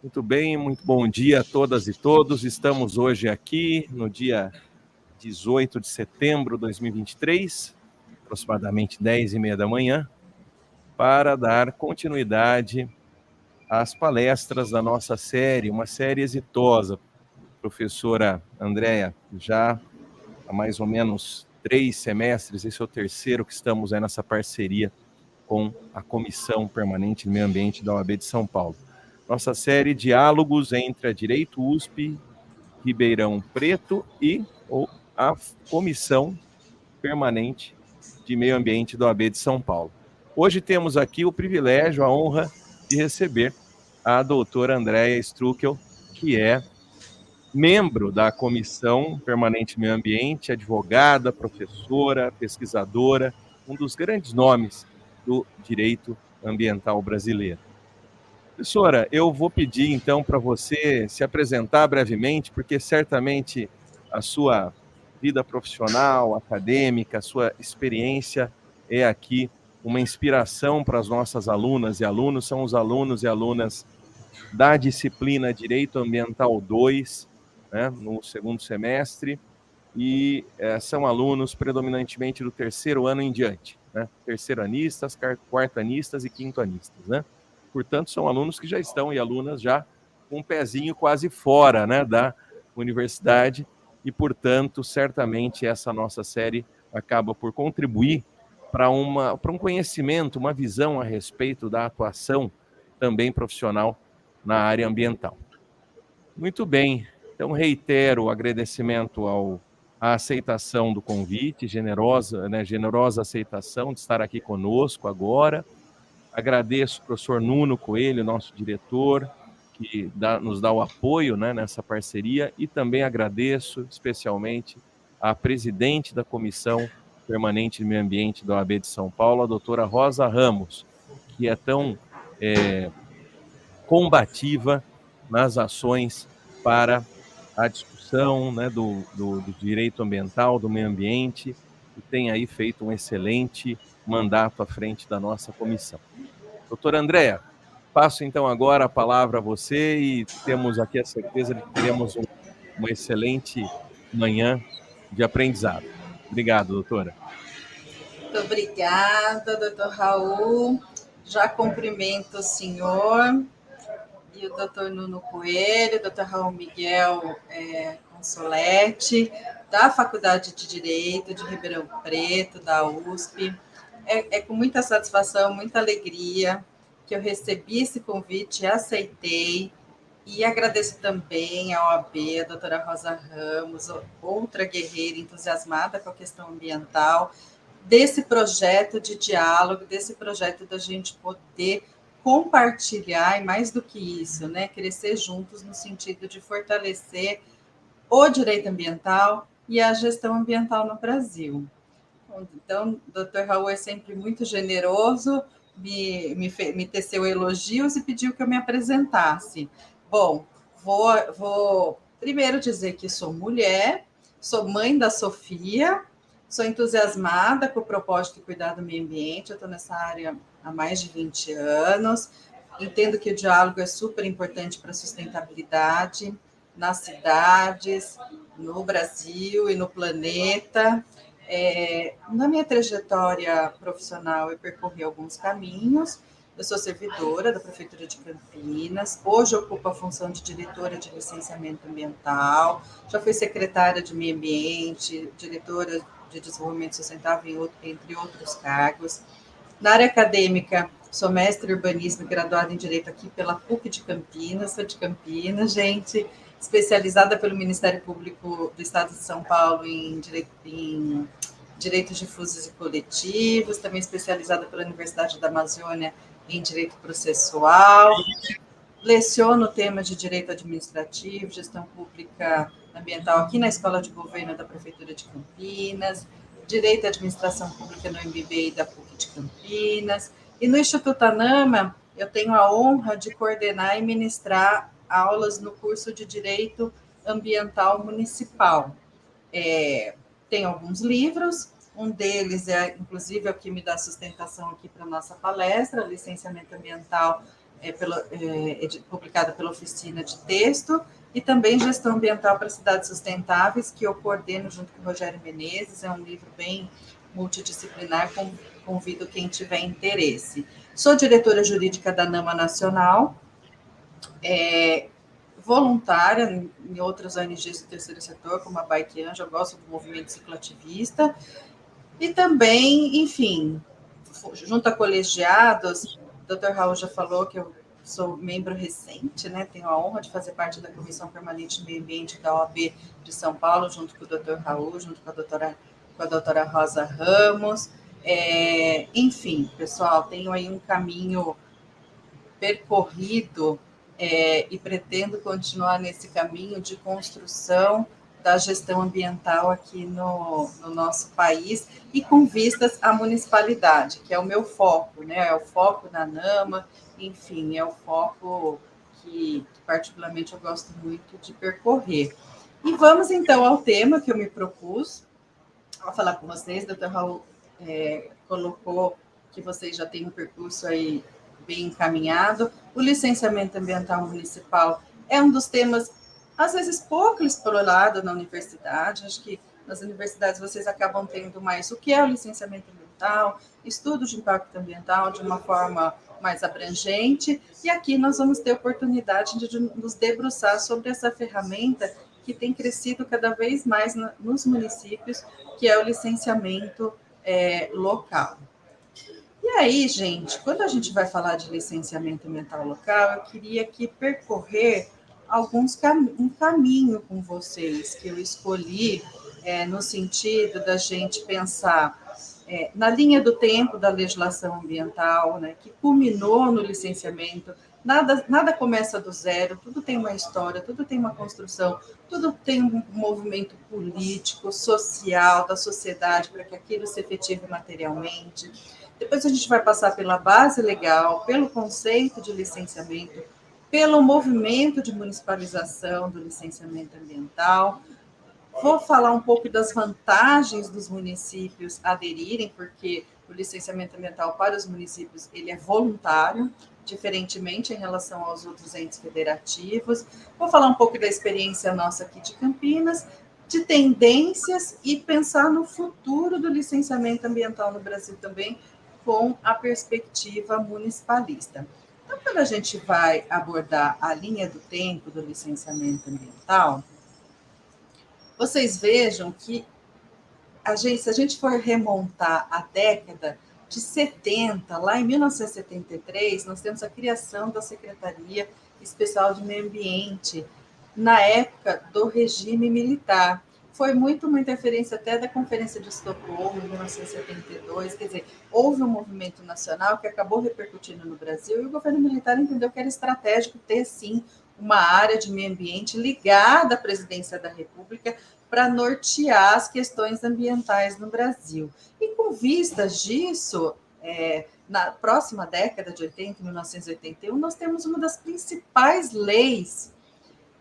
Muito bem, muito bom dia a todas e todos. Estamos hoje aqui no dia 18 de setembro de 2023, aproximadamente 10h30 da manhã, para dar continuidade às palestras da nossa série, uma série exitosa. Professora Andréa, já há mais ou menos 3 semestres, esse é o terceiro que estamos aí nessa parceria com a Comissão Permanente de Meio Ambiente da OAB de São Paulo. Nossa série Diálogos entre a Direito USP, Ribeirão Preto e a Comissão Permanente de Meio Ambiente da OAB de São Paulo. Hoje temos aqui o privilégio, a honra de receber a doutora Andréa Struckel, que é membro da Comissão Permanente de Meio Ambiente, advogada, professora, pesquisadora, um dos grandes nomes do direito ambiental brasileiro. Professora, eu vou pedir então para você se apresentar brevemente, porque certamente a sua vida profissional, acadêmica, a sua experiência é aqui uma inspiração para as nossas alunas e alunos, são os alunos e alunas da disciplina Direito Ambiental 2, né, no segundo semestre, e são alunos predominantemente do terceiro ano em diante, né, terceiranistas, quartanistas e quintoanistas, né? Portanto, são alunos que já estão e alunas já com um pezinho quase fora, né, da universidade e, portanto, certamente essa nossa série acaba por contribuir para um conhecimento, uma visão a respeito da atuação também profissional na área ambiental. Muito bem, então reitero o agradecimento à aceitação do convite, generosa aceitação de estar aqui conosco agora. Agradeço ao professor Nuno Coelho, nosso diretor, que nos dá o apoio, né, nessa parceria, e também agradeço especialmente à presidente da Comissão Permanente de Meio Ambiente da OAB de São Paulo, a doutora Rosa Ramos, que é tão combativa nas ações para a discussão, né, do direito ambiental, do meio ambiente, e tem aí feito um excelente mandato à frente da nossa comissão. Doutora Andréa, passo então agora a palavra a você e temos aqui a certeza de que teremos uma excelente manhã de aprendizado. Obrigado, doutora. Muito obrigada, doutor Raul. Já cumprimento o senhor e o doutor Nuno Coelho, doutor Raul Miguel Consolete, da Faculdade de Direito de Ribeirão Preto, da USP. É com muita satisfação, muita alegria que eu recebi esse convite e aceitei. E agradeço também à OAB, a doutora Rosa Ramos, outra guerreira entusiasmada com a questão ambiental, desse projeto de diálogo, desse projeto da gente poder compartilhar, e mais do que isso, né, crescer juntos no sentido de fortalecer o direito ambiental e a gestão ambiental no Brasil. Então, o doutor Raul é sempre muito generoso, me teceu elogios e pediu que eu me apresentasse. Bom, vou primeiro dizer que sou mulher, sou mãe da Sofia, sou entusiasmada com o propósito de cuidar do meio ambiente, eu estou nessa área há mais de 20 anos, entendo que o diálogo é super importante para a sustentabilidade nas cidades, no Brasil e no planeta. Na minha trajetória profissional, eu percorri alguns caminhos. Eu sou servidora da Prefeitura de Campinas, hoje ocupo a função de diretora de licenciamento ambiental, já fui secretária de meio ambiente, diretora de desenvolvimento sustentável, entre outros cargos. Na área acadêmica, sou mestre em urbanismo e graduada em Direito aqui pela PUC de Campinas, sou de Campinas, gente, especializada pelo Ministério Público do Estado de São Paulo em direitos difusos e coletivos, também especializada pela Universidade da Amazônia em Direito Processual. Leciono o tema de Direito Administrativo, Gestão Pública Ambiental aqui na Escola de Governo da Prefeitura de Campinas, Direito à Administração Pública no MBA da PUC de Campinas. E no Instituto ANAMA, eu tenho a honra de coordenar e ministrar aulas no curso de Direito Ambiental Municipal. Tem alguns livros, um deles inclusive, é o que me dá sustentação aqui para a nossa palestra, Licenciamento Ambiental publicada pela Oficina de Texto, e também Gestão Ambiental para Cidades Sustentáveis, que eu coordeno junto com o Rogério Menezes. É um livro bem multidisciplinar, convido quem tiver interesse. Sou diretora jurídica da NAMA Nacional, voluntária em outras ONGs do terceiro setor, como a Bike Anjo, eu gosto do movimento cicloativista, e também, enfim, junto a colegiados, o Dr. Raul já falou que eu sou membro recente, né? Tenho a honra de fazer parte da Comissão Permanente de Meio Ambiente da OAB de São Paulo, junto com o Dr. Raul, junto com a doutora Rosa Ramos. Enfim, pessoal, tenho aí um caminho percorrido e pretendo continuar nesse caminho de construção da gestão ambiental aqui no nosso país e com vistas à municipalidade, que é o meu foco, né? É o foco da NAMA, enfim, é o foco que particularmente eu gosto muito de percorrer. E vamos então ao tema que eu me propus a falar com vocês. O Dr. Raul colocou que vocês já têm um percurso aí bem encaminhado. O licenciamento ambiental municipal é um dos temas, às vezes, pouco explorado na universidade. Acho que nas universidades vocês acabam tendo mais o que é o licenciamento ambiental, estudo de impacto ambiental de uma forma mais abrangente, e aqui nós vamos ter oportunidade de nos debruçar sobre essa ferramenta que tem crescido cada vez mais nos municípios, que é o licenciamento local. E aí, gente, quando a gente vai falar de licenciamento ambiental local, eu queria aqui percorrer um caminho com vocês, que eu escolhi no sentido da gente pensar na linha do tempo da legislação ambiental, né, que culminou no licenciamento. Nada começa do zero, tudo tem uma história, tudo tem uma construção, tudo tem um movimento político, social, da sociedade, para que aquilo se efetive materialmente. Depois a gente vai passar pela base legal, pelo conceito de licenciamento, pelo movimento de municipalização do licenciamento ambiental. Vou falar um pouco das vantagens dos municípios aderirem, porque o licenciamento ambiental para os municípios ele é voluntário, diferentemente em relação aos outros entes federativos. Vou falar um pouco da experiência nossa aqui de Campinas, de tendências e pensar no futuro do licenciamento ambiental no Brasil também, com a perspectiva municipalista. Então, quando a gente vai abordar a linha do tempo do licenciamento ambiental, vocês vejam que se a gente for remontar a década de 70, lá em 1973, nós temos a criação da Secretaria Especial de Meio Ambiente, na época do regime militar. Foi muito uma interferência até da Conferência de Estocolmo, em 1972, quer dizer, houve um movimento nacional que acabou repercutindo no Brasil, e o governo militar entendeu que era estratégico ter, sim, uma área de meio ambiente ligada à presidência da República para nortear as questões ambientais no Brasil. E com vistas disso, na próxima década de 80, 1981, nós temos uma das principais leis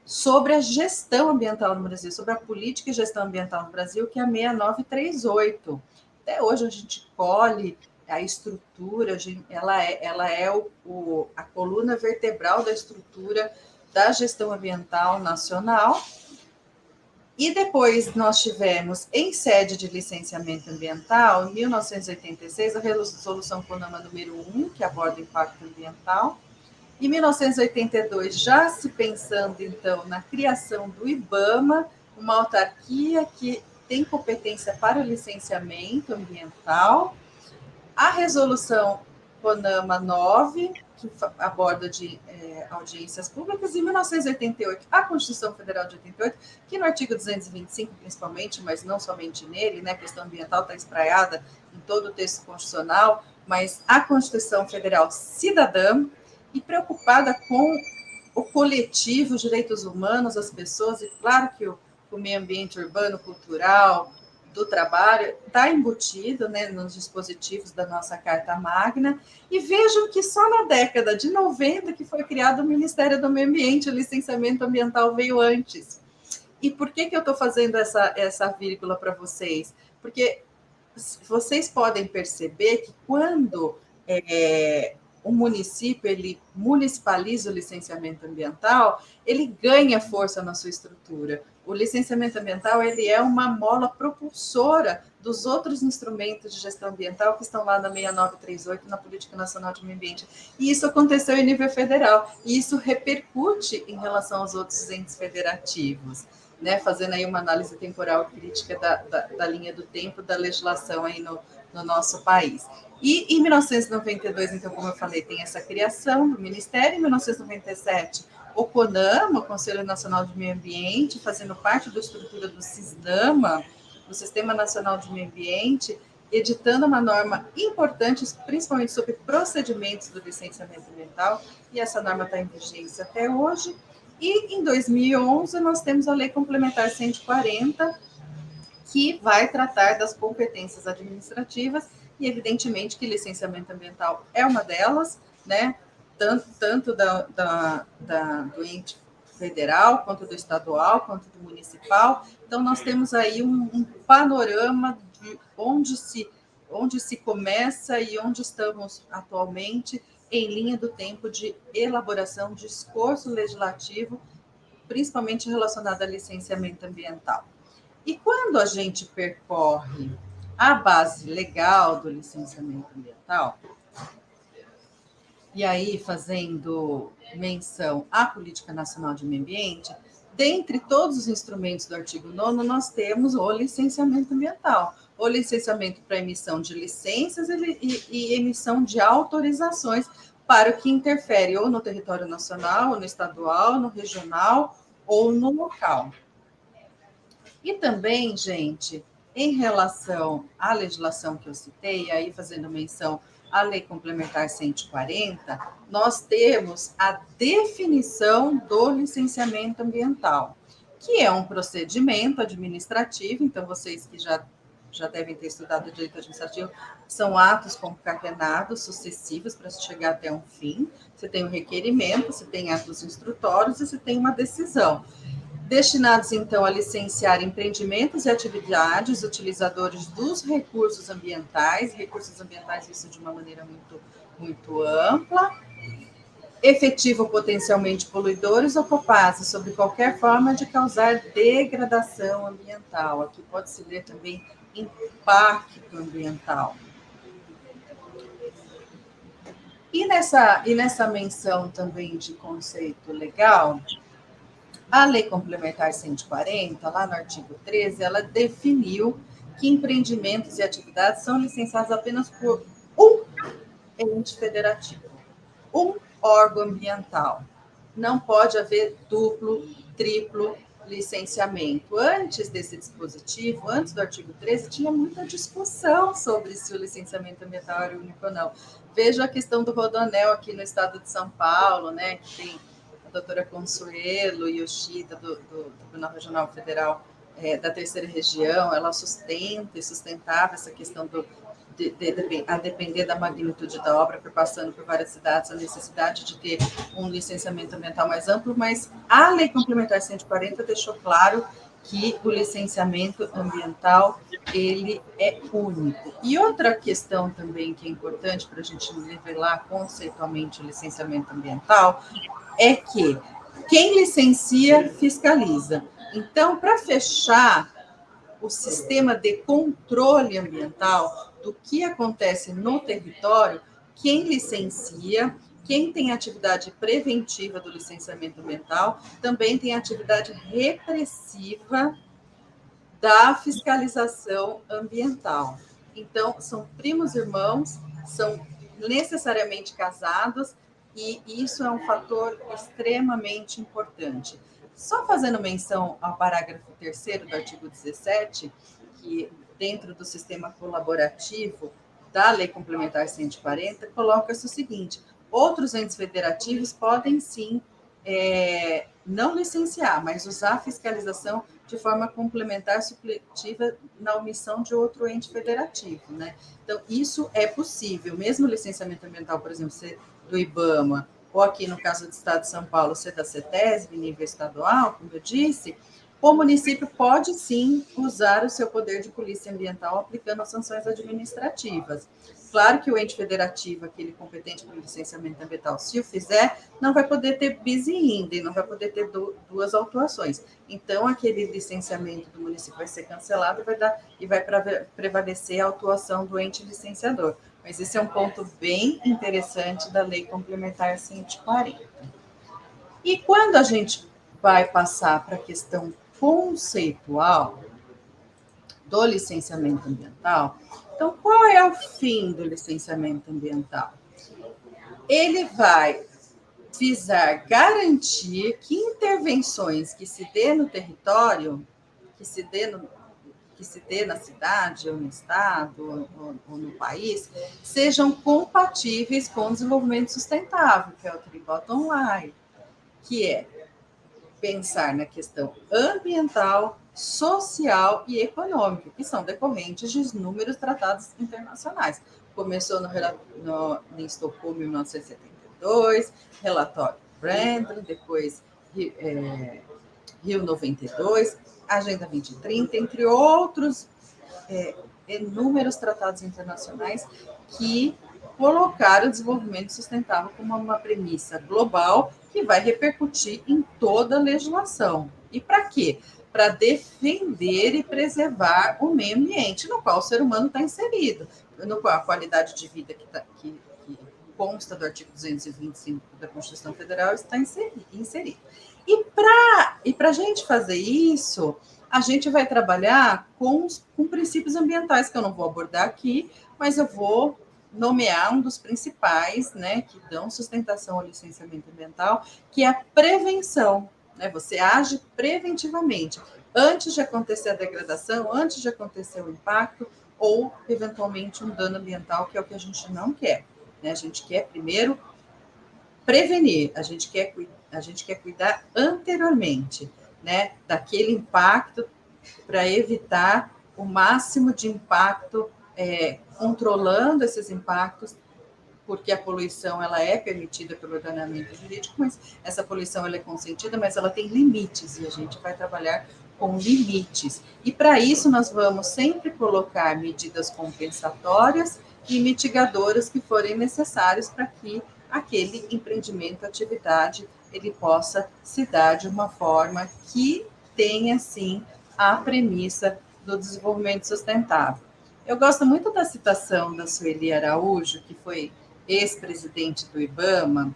sobre a gestão ambiental no Brasil, sobre a política e gestão ambiental no Brasil, que é a 6938. Até hoje a gente colhe a estrutura, ela é a coluna vertebral da estrutura da gestão ambiental nacional. E depois nós tivemos, em sede de licenciamento ambiental, em 1986, a resolução CONAMA número 1, que aborda o impacto ambiental. Em 1982, já se pensando, então, na criação do IBAMA, uma autarquia que tem competência para o licenciamento ambiental. A resolução CONAMA 9, que aborda de audiências públicas, e em 1988, a Constituição Federal de 88, que no artigo 225, principalmente, mas não somente nele, né, a questão ambiental está espraiada em todo o texto constitucional, mas a Constituição Federal cidadã e preocupada com o coletivo, os direitos humanos, as pessoas, e claro que o meio ambiente urbano, cultural, do trabalho, está embutido, né, nos dispositivos da nossa Carta Magna, e vejam que só na década de 90 que foi criado o Ministério do Meio Ambiente, o licenciamento ambiental veio antes. E por que eu estou fazendo essa vírgula para vocês? Porque vocês podem perceber que quando o município ele municipaliza o licenciamento ambiental, ele ganha força na sua estrutura. O licenciamento ambiental ele é uma mola propulsora dos outros instrumentos de gestão ambiental que estão lá na 6938, na Política Nacional de Meio Ambiente. E isso aconteceu em nível federal, e isso repercute em relação aos outros entes federativos, né? Fazendo aí uma análise temporal crítica da linha do tempo da legislação aí no nosso país. E em 1992, então, como eu falei, tem essa criação do Ministério. Em 1997, o CONAMA, o Conselho Nacional de Meio Ambiente, fazendo parte da estrutura do SISDAMA, do Sistema Nacional de Meio Ambiente, editando uma norma importante, principalmente sobre procedimentos do licenciamento ambiental, e essa norma está em vigência até hoje. E em 2011, nós temos a Lei Complementar 140, que vai tratar das competências administrativas, e evidentemente que licenciamento ambiental é uma delas, né? Tanto do ente federal, quanto do estadual, quanto do municipal. Então, nós temos aí um panorama de onde se começa e onde estamos atualmente em linha do tempo de elaboração de esforço legislativo, principalmente relacionado a licenciamento ambiental. E quando a gente percorre a base legal do licenciamento ambiental, e aí fazendo menção à Política Nacional de Meio Ambiente, dentre todos os instrumentos do artigo 9º, nós temos o licenciamento ambiental, o licenciamento para emissão de licenças e emissão de autorizações para o que interfere ou no território nacional, ou no estadual, no regional ou no local. E também, gente, em relação à legislação que eu citei, aí fazendo menção à Lei Complementar 140, nós temos a definição do licenciamento ambiental, que é um procedimento administrativo. Então, vocês que já devem ter estudado direito administrativo, são atos concatenados, sucessivos, para chegar até um fim. Você tem um requerimento, você tem atos instrutórios e você tem uma decisão. Destinados, então, a licenciar empreendimentos e atividades utilizadores dos recursos ambientais isso de uma maneira muito, muito ampla, efetivo potencialmente poluidores ou capazes, sob qualquer forma, de causar degradação ambiental. Aqui pode-se ler também impacto ambiental. E nessa menção também de conceito legal, a Lei Complementar 140, lá no artigo 13, ela definiu que empreendimentos e atividades são licenciados apenas por um ente federativo, um órgão ambiental. Não pode haver duplo, triplo licenciamento. Antes desse dispositivo, antes do artigo 13, tinha muita discussão sobre se o licenciamento ambiental era único ou não. Veja a questão do Rodoanel aqui no estado de São Paulo, né, que tem a doutora Consuelo Yoshida, do Tribunal Regional Federal da Terceira Região. Ela sustentava essa questão a depender da magnitude da obra, passando por várias cidades, a necessidade de ter um licenciamento ambiental mais amplo, mas a Lei Complementar 140 deixou claro que o licenciamento ambiental ele é único. E outra questão também que é importante para a gente nivelar conceitualmente o licenciamento ambiental é que quem licencia fiscaliza. Então, para fechar o sistema de controle ambiental do que acontece no território, quem licencia, quem tem atividade preventiva do licenciamento ambiental, também tem atividade repressiva da fiscalização ambiental. Então, são primos irmãos, são necessariamente casados, e isso é um fator extremamente importante. Só fazendo menção ao parágrafo 3º do artigo 17, que dentro do sistema colaborativo da Lei Complementar 140, coloca-se o seguinte: outros entes federativos podem sim não licenciar, mas usar a fiscalização de forma complementar supletiva na omissão de outro ente federativo, né? Então, isso é possível, mesmo o licenciamento ambiental, por exemplo, ser do IBAMA, ou aqui no caso do Estado de São Paulo, ser da CETESB, nível estadual, como eu disse, o município pode, sim, usar o seu poder de polícia ambiental aplicando as sanções administrativas. Claro que o ente federativo, aquele competente para o licenciamento ambiental, se o fizer, não vai poder ter bis in idem, não vai poder ter duas autuações. Então, aquele licenciamento do município vai ser cancelado e vai prevalecer a autuação do ente licenciador. Mas esse é um ponto bem interessante da Lei Complementar 140. E quando a gente vai passar para a questão conceitual do licenciamento ambiental, então, qual é o fim do licenciamento ambiental? Ele vai visar garantir que intervenções que se dê no território, que se dê na cidade, ou no estado, ou no país, sejam compatíveis com o desenvolvimento sustentável, que é o Tri-Bottom Line, que é pensar na questão ambiental, social e econômica, que são decorrentes de inúmeros tratados internacionais. Começou em Estocolmo, em 1972, relatório Brundtland, depois Rio 92, Agenda 2030, entre outros inúmeros tratados internacionais que colocaram o desenvolvimento sustentável como uma premissa global que vai repercutir em toda a legislação. E para quê? Para defender e preservar o meio ambiente no qual o ser humano está inserido, no qual a qualidade de vida que consta do artigo 225 da Constituição Federal está inserida. E para a gente fazer isso, a gente vai trabalhar com princípios ambientais, que eu não vou abordar aqui, mas eu vou nomear um dos principais, né, que dão sustentação ao licenciamento ambiental, que é a prevenção. Né? Você age preventivamente, antes de acontecer a degradação, antes de acontecer o impacto, ou, eventualmente, um dano ambiental, que é o que a gente não quer. Né? A gente quer, primeiro, prevenir, a gente quer cuidar anteriormente, né, daquele impacto, para evitar o máximo de impacto, controlando esses impactos, porque a poluição ela é permitida pelo ordenamento jurídico, mas essa poluição ela é consentida, mas ela tem limites, e a gente vai trabalhar com limites. E para isso nós vamos sempre colocar medidas compensatórias e mitigadoras que forem necessárias para que aquele empreendimento, atividade, ele possa se dar de uma forma que tenha, sim, a premissa do desenvolvimento sustentável. Eu gosto muito da citação da Sueli Araújo, que foi ex-presidente do IBAMA,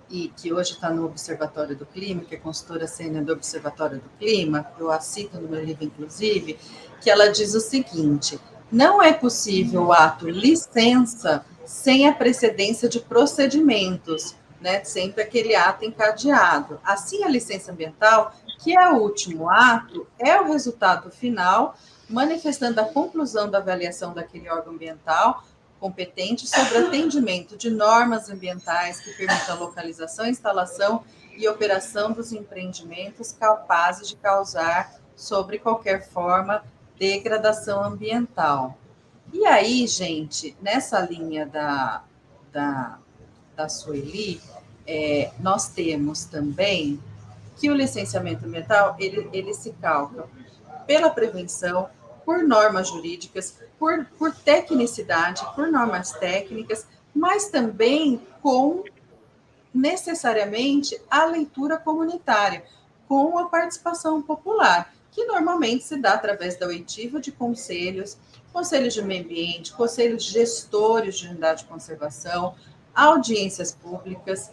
e que hoje está no Observatório do Clima, que é consultora sênior do Observatório do Clima, eu a cito no meu livro, inclusive, que ela diz o seguinte: não é possível o ato licença sem a precedência de procedimentos, né? Sempre aquele ato encadeado. Assim, a licença ambiental, que é o último ato, é o resultado final, manifestando a conclusão da avaliação daquele órgão ambiental competente sobre atendimento de normas ambientais que permitam a localização, instalação e operação dos empreendimentos capazes de causar, sobre qualquer forma, degradação ambiental. E aí, gente, nessa linha da Sueli, nós temos também que o licenciamento ambiental, ele se calca pela prevenção, por normas jurídicas, por tecnicidade, por normas técnicas, mas também com, necessariamente, a leitura comunitária, com a participação popular, que normalmente se dá através da oitiva de conselhos, conselhos de meio ambiente, conselhos gestores de unidade de conservação, audiências públicas.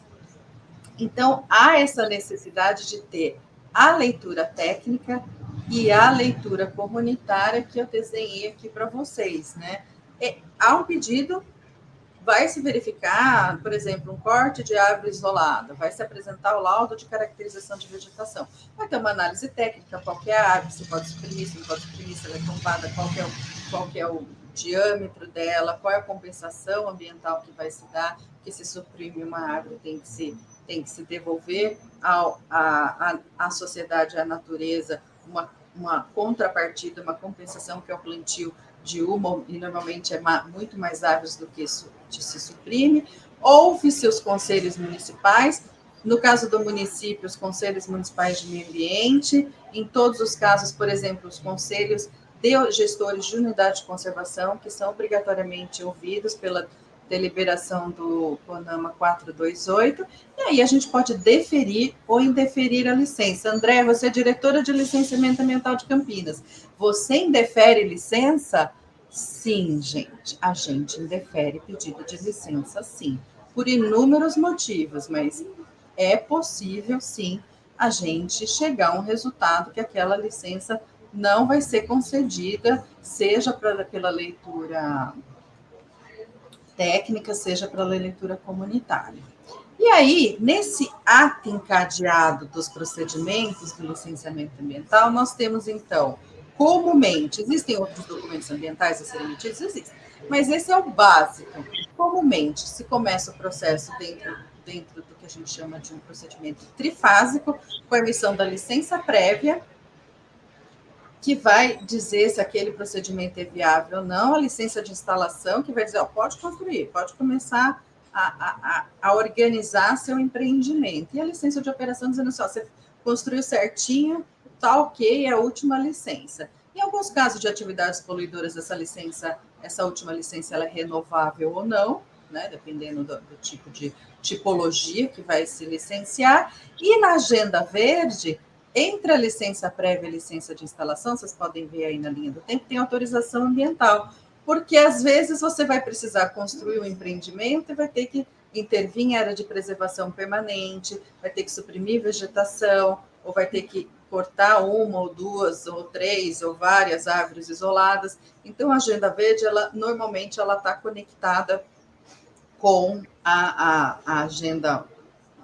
Então, há essa necessidade de ter a leitura técnica e a leitura comunitária que eu desenhei aqui para vocês, né? Há um pedido, vai se verificar, por exemplo, um corte de árvore isolada, vai se apresentar o laudo de caracterização de vegetação, vai ter uma análise técnica, qual que é a árvore, se pode suprimir, se não pode suprimir, se ela é tombada, qual que é o diâmetro dela, qual é a compensação ambiental que vai se dar, porque se suprime uma árvore tem que se devolver à sociedade, à natureza, uma contrapartida, uma compensação, que é o plantio de uma, e normalmente é muito mais árvores do que isso se suprime. Ouve-se os conselhos municipais, No caso do município, os conselhos municipais de meio ambiente, em todos os casos, por exemplo, os conselhos de gestores de unidade de conservação, que são obrigatoriamente ouvidos pela deliberação do CONAMA 428, e aí a gente pode deferir ou indeferir a licença. André, você é diretora de licenciamento ambiental de Campinas. Você indefere licença? Sim, gente. A gente indefere pedido de licença, sim. Por inúmeros motivos, mas é possível, sim, a gente chegar a um resultado que aquela licença não vai ser concedida, seja pela leitura técnica, seja pela leitura comunitária. E aí, nesse ato encadeado dos procedimentos do licenciamento ambiental, nós temos, então, comumente, existem outros documentos ambientais a serem emitidos? Existem, mas esse é o básico. Comumente, se começa o processo dentro do que a gente chama de um procedimento trifásico, com a emissão da licença prévia, que vai dizer se aquele procedimento é viável ou não, a licença de instalação, que vai dizer, ó, pode construir, pode começar a organizar seu empreendimento. E a licença de operação dizendo assim, ó, você construiu certinho, tá ok, é a última licença. Em alguns casos de atividades poluidoras, essa última licença ela é renovável ou não, né, dependendo do tipo de tipologia que vai se licenciar. E na agenda verde, entre a licença prévia e a licença de instalação, vocês podem ver aí na linha do tempo, tem autorização ambiental, porque às vezes você vai precisar construir um empreendimento e vai ter que intervir em área de preservação permanente, vai ter que suprimir vegetação, ou vai ter que cortar uma ou duas ou três ou várias árvores isoladas. Então, a agenda verde, normalmente ela está conectada com a agenda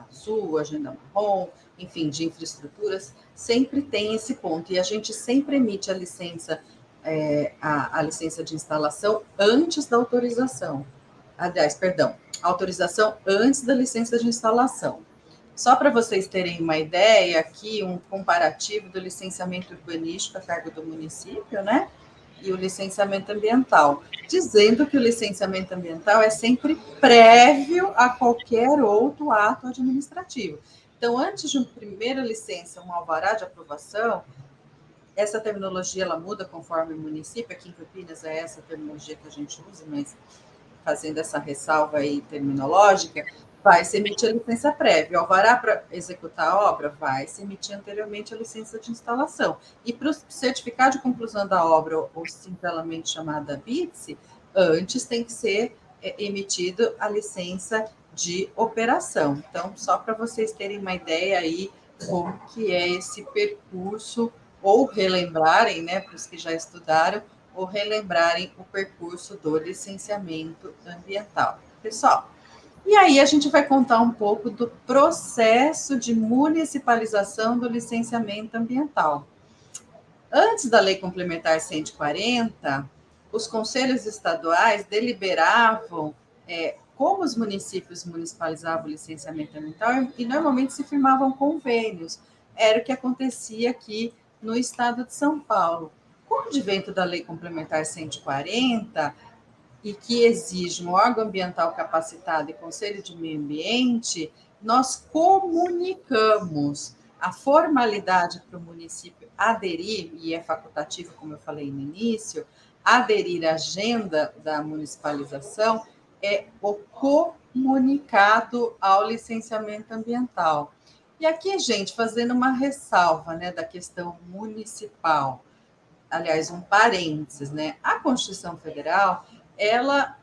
azul, agenda marrom, enfim, de infraestruturas, sempre tem esse ponto. E a gente sempre emite a licença, a licença de instalação antes da autorização. Aliás, perdão, autorização antes da licença de instalação. Só para vocês terem uma ideia, aqui um comparativo do licenciamento urbanístico a cargo do município, né? E o licenciamento ambiental, dizendo que o licenciamento ambiental é sempre prévio a qualquer outro ato administrativo. Então, antes de uma primeira licença, um alvará de aprovação, essa terminologia ela muda conforme o município, aqui em Campinas é essa terminologia que a gente usa, mas fazendo essa ressalva aí terminológica, vai se emitir a licença prévia. O alvará para executar a obra vai se emitir anteriormente a licença de instalação. E para o certificado de conclusão da obra, ou simplesmente chamada BITSE, antes tem que ser emitido a licença de operação. Então, só para vocês terem uma ideia aí como que é esse percurso, ou relembrarem, né, para os que já estudaram, ou relembrarem o percurso do licenciamento ambiental. Pessoal, e aí a gente vai contar um pouco do processo de municipalização do licenciamento ambiental. Antes da Lei Complementar 140, os conselhos estaduais deliberavam como os municípios municipalizavam o licenciamento ambiental e normalmente se firmavam convênios. Era o que acontecia aqui no estado de São Paulo. Com o advento da Lei Complementar 140, e que exige um órgão ambiental capacitado e conselho de meio ambiente, nós comunicamos a formalidade para o município aderir, e é facultativo, como eu falei no início, aderir à agenda da municipalização, é o comunicado ao licenciamento ambiental. E aqui, gente, fazendo uma ressalva, né, da questão municipal, aliás, um parênteses, né? A Constituição Federal, ela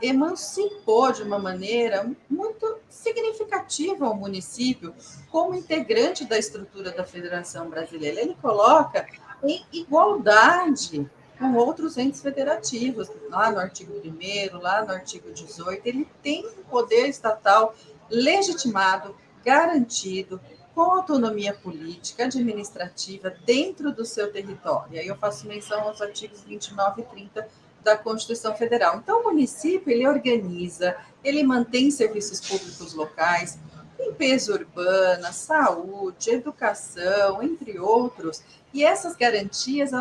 emancipou de uma maneira muito significativa o município como integrante da estrutura da Federação Brasileira. Ele coloca em igualdade com outros entes federativos, lá no artigo 1º, lá no artigo 18, ele tem um poder estatal legitimado, garantido, com autonomia política, administrativa, dentro do seu território. E aí eu faço menção aos artigos 29 e 30 da Constituição Federal. Então, o município, ele organiza, ele mantém serviços públicos locais, limpeza urbana, saúde, educação, entre outros. E essas garantias,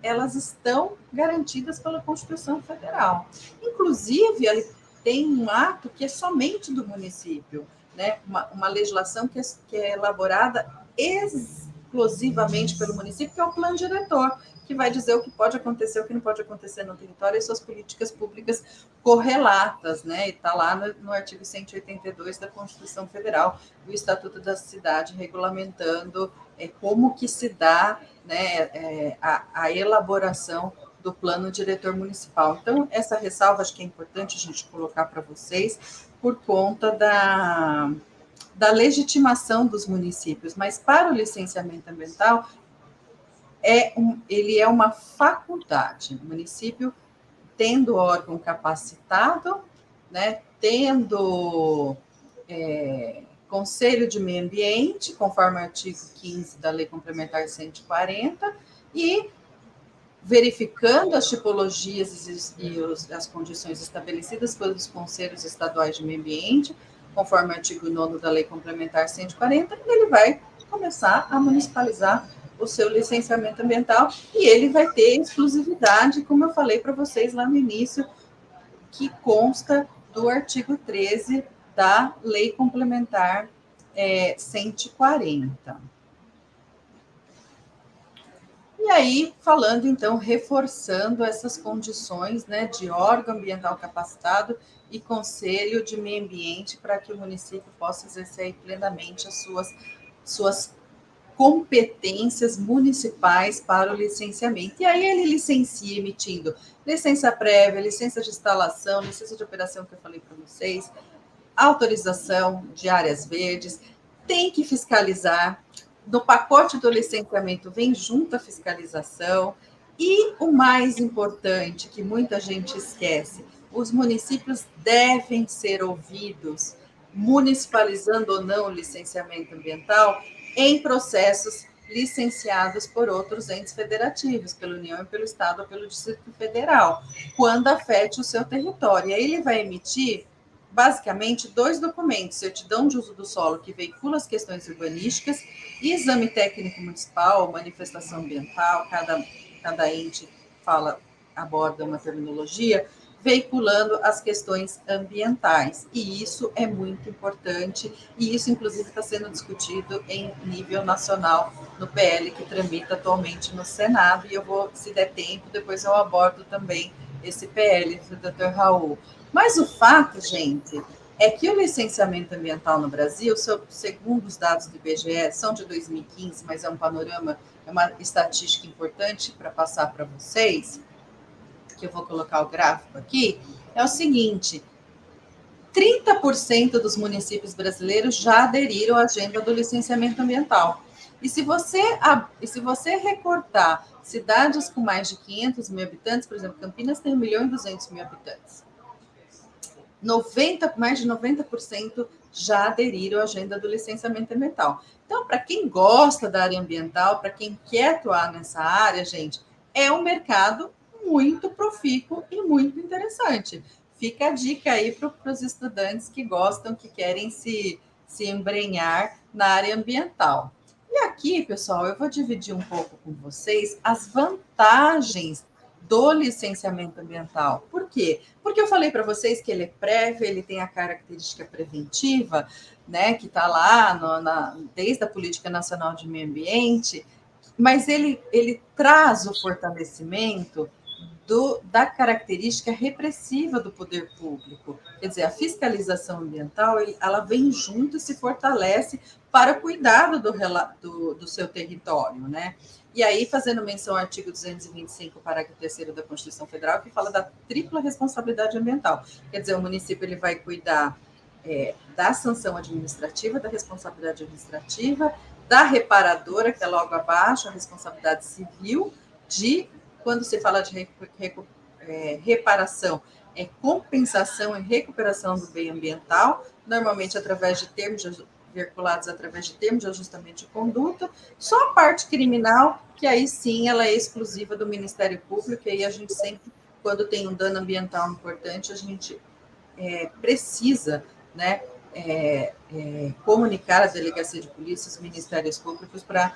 elas estão garantidas pela Constituição Federal. Inclusive, tem um ato que é somente do município, né, uma legislação que é elaborada exclusivamente pelo município, que é o plano diretor, que vai dizer o que pode acontecer, o que não pode acontecer no território e suas políticas públicas correlatas, né? E está lá no artigo 182 da Constituição Federal, o Estatuto da Cidade, regulamentando como que se dá, né, a elaboração do plano diretor municipal. Então, essa ressalva acho que é importante a gente colocar para vocês, por conta da legitimação dos municípios, mas para o licenciamento ambiental, ele é uma faculdade. O município, tendo órgão capacitado, né, tendo Conselho de Meio Ambiente, conforme o artigo 15 da Lei Complementar 140, e verificando as tipologias e as condições estabelecidas pelos Conselhos Estaduais de Meio Ambiente, conforme o artigo 9 da Lei Complementar 140, ele vai começar a municipalizar o seu licenciamento ambiental e ele vai ter exclusividade, como eu falei para vocês lá no início, que consta do artigo 13 da Lei Complementar 140. E aí, falando então, reforçando essas condições, né, de órgão ambiental capacitado e conselho de meio ambiente para que o município possa exercer plenamente as suas competências municipais para o licenciamento. E aí ele licencia emitindo licença prévia, licença de instalação, licença de operação que eu falei para vocês, autorização de áreas verdes, tem que fiscalizar. No pacote do licenciamento vem junto a fiscalização. E o mais importante, que muita gente esquece, os municípios devem ser ouvidos, municipalizando ou não o licenciamento ambiental, em processos licenciados por outros entes federativos, pela União e pelo Estado ou pelo Distrito Federal, quando afete o seu território. E aí ele vai emitir basicamente 2 documentos: certidão de uso do solo, que veicula as questões urbanísticas, e exame técnico municipal, manifestação ambiental, cada ente aborda uma terminologia, veiculando as questões ambientais. E isso é muito importante, e isso, inclusive, está sendo discutido em nível nacional, no PL que tramita atualmente no Senado, e eu vou, se der tempo, depois eu abordo também esse PL do Dr. Raul. Mas o fato, gente, é que o licenciamento ambiental no Brasil, segundo os dados do IBGE, são de 2015, mas é um panorama, é uma estatística importante para passar para vocês, que eu vou colocar o gráfico aqui, é o seguinte: 30% dos municípios brasileiros já aderiram à agenda do licenciamento ambiental. E se você recortar cidades com mais de 500 mil habitantes, por exemplo, Campinas tem 1.200.000 habitantes, mais de 90% já aderiram à agenda do licenciamento ambiental. Então, para quem gosta da área ambiental, para quem quer atuar nessa área, gente, é um mercado muito profícuo e muito interessante. Fica a dica aí para os estudantes que gostam, que querem se embrenhar na área ambiental. E aqui, pessoal, eu vou dividir um pouco com vocês as vantagens do licenciamento ambiental. Por quê? Porque eu falei para vocês que ele é prévio, ele tem a característica preventiva, né, que está lá desde a Política Nacional de Meio Ambiente, mas ele traz o fortalecimento da característica repressiva do poder público. Quer dizer, a fiscalização ambiental, ela vem junto e se fortalece para o cuidado do seu território, né? E aí, fazendo menção ao artigo 225, parágrafo 3º da Constituição Federal, que fala da tripla responsabilidade ambiental. Quer dizer, o município ele vai cuidar da sanção administrativa, da responsabilidade administrativa, da reparadora, que é logo abaixo, a responsabilidade civil, quando se fala de reparação, é compensação e recuperação do bem ambiental, normalmente através de termos veiculados através de termos de ajustamento de conduta. Só a parte criminal, que aí sim ela é exclusiva do Ministério Público, e aí a gente sempre, quando tem um dano ambiental importante, a gente precisa, né, comunicar a Delegacia de Polícia, os Ministérios Públicos, para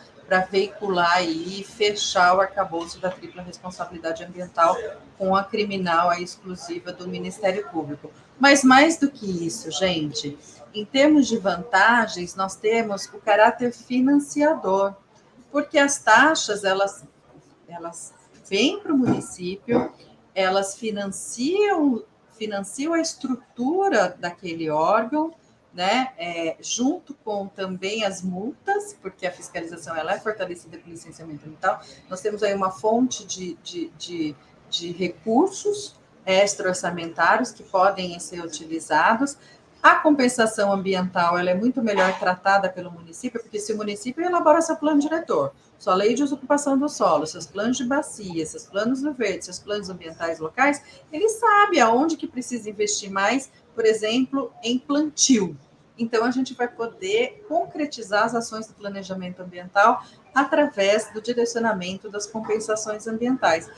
veicular e fechar o arcabouço da tripla responsabilidade ambiental com a criminal a exclusiva do Ministério Público. Mas mais do que isso, gente, em termos de vantagens, nós temos o caráter financiador, porque as taxas, elas vêm para o município, elas financiam a estrutura daquele órgão, né? Junto com também as multas, porque a fiscalização ela é fortalecida pelo licenciamento ambiental. Nós temos aí uma fonte de recursos extra-orçamentários que podem ser utilizados. A compensação ambiental ela é muito melhor tratada pelo município, porque se o município elabora seu plano diretor, sua lei de ocupação do solo, seus planos de bacia, seus planos do verde, seus planos ambientais locais, ele sabe aonde que precisa investir mais, por exemplo, em plantio. Então, a gente vai poder concretizar as ações do planejamento ambiental através do direcionamento das compensações ambientais.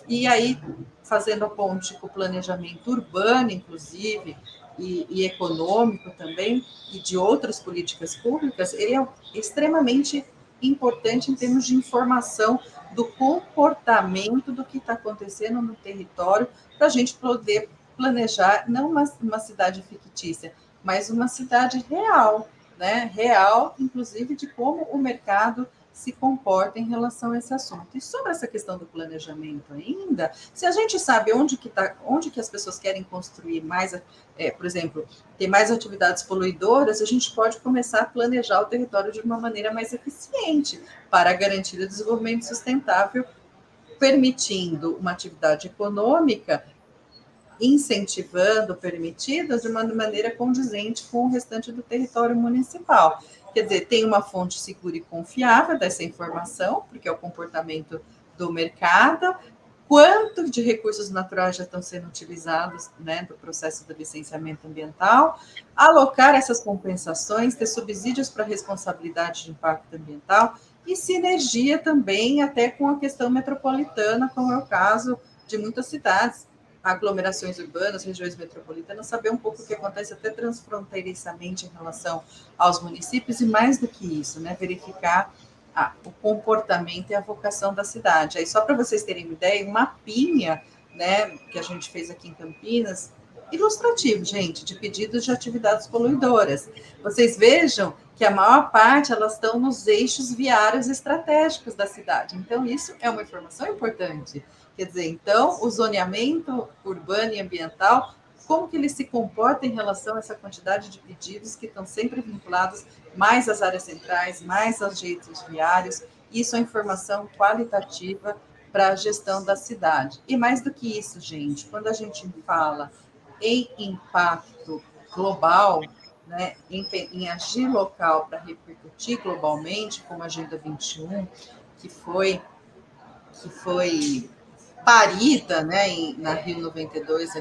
E aí, fazendo a ponte com o planejamento urbano, inclusive, e econômico também, e de outras políticas públicas, ele é extremamente importante em termos de informação do comportamento do que está acontecendo no território, para a gente poder planejar não uma cidade fictícia, mas uma cidade real, né? Real, inclusive, de como o mercado se comporta em relação a esse assunto. E sobre essa questão do planejamento ainda, se a gente sabe onde que as pessoas querem construir mais, por exemplo, ter mais atividades poluidoras, a gente pode começar a planejar o território de uma maneira mais eficiente para garantir o desenvolvimento sustentável, permitindo uma atividade econômica, incentivando, permitida de uma maneira condizente com o restante do território municipal. Quer dizer, tem uma fonte segura e confiável dessa informação, porque é o comportamento do mercado, quanto de recursos naturais já estão sendo utilizados, né, do processo do licenciamento ambiental, alocar essas compensações, ter subsídios para responsabilidade de impacto ambiental e sinergia também até com a questão metropolitana, como é o caso de muitas cidades, aglomerações urbanas, regiões metropolitanas, saber um pouco o que acontece até transfronteiriçamente em relação aos municípios e mais do que isso, né, verificar o comportamento e a vocação da cidade. Aí, só para vocês terem uma ideia, um mapinha, né, que a gente fez aqui em Campinas, ilustrativo, gente, de pedidos de atividades poluidoras. Vocês vejam que a maior parte, elas estão nos eixos viários estratégicos da cidade. Então, isso é uma informação importante. Quer dizer, então, o zoneamento urbano e ambiental, como que ele se comporta em relação a essa quantidade de pedidos que estão sempre vinculados mais às áreas centrais, mais aos jeitos viários. Isso é informação qualitativa para a gestão da cidade. E mais do que isso, gente, quando a gente fala em impacto global, né, em agir local para repercutir globalmente, como a Agenda 21, que foi parida, né, na Rio 92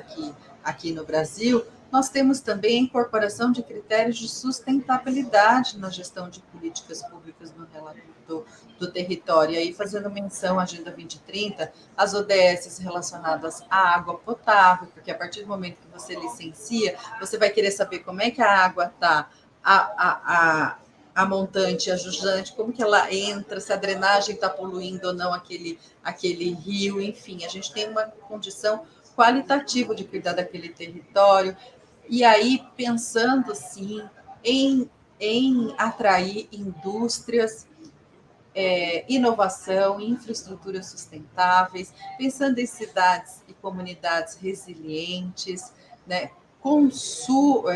aqui no Brasil, nós temos também a incorporação de critérios de sustentabilidade na gestão de políticas públicas no relato do território. E aí, fazendo menção à Agenda 2030, as ODS relacionadas à água potável, porque a partir do momento que você licencia, você vai querer saber como é que a água está, a montante, a jusante, como que ela entra, se a drenagem está poluindo ou não aquele rio, enfim, a gente tem uma condição qualitativa de cuidar daquele território, e aí pensando, sim, em atrair indústrias, inovação, infraestruturas sustentáveis, pensando em cidades e comunidades resilientes, né, consumo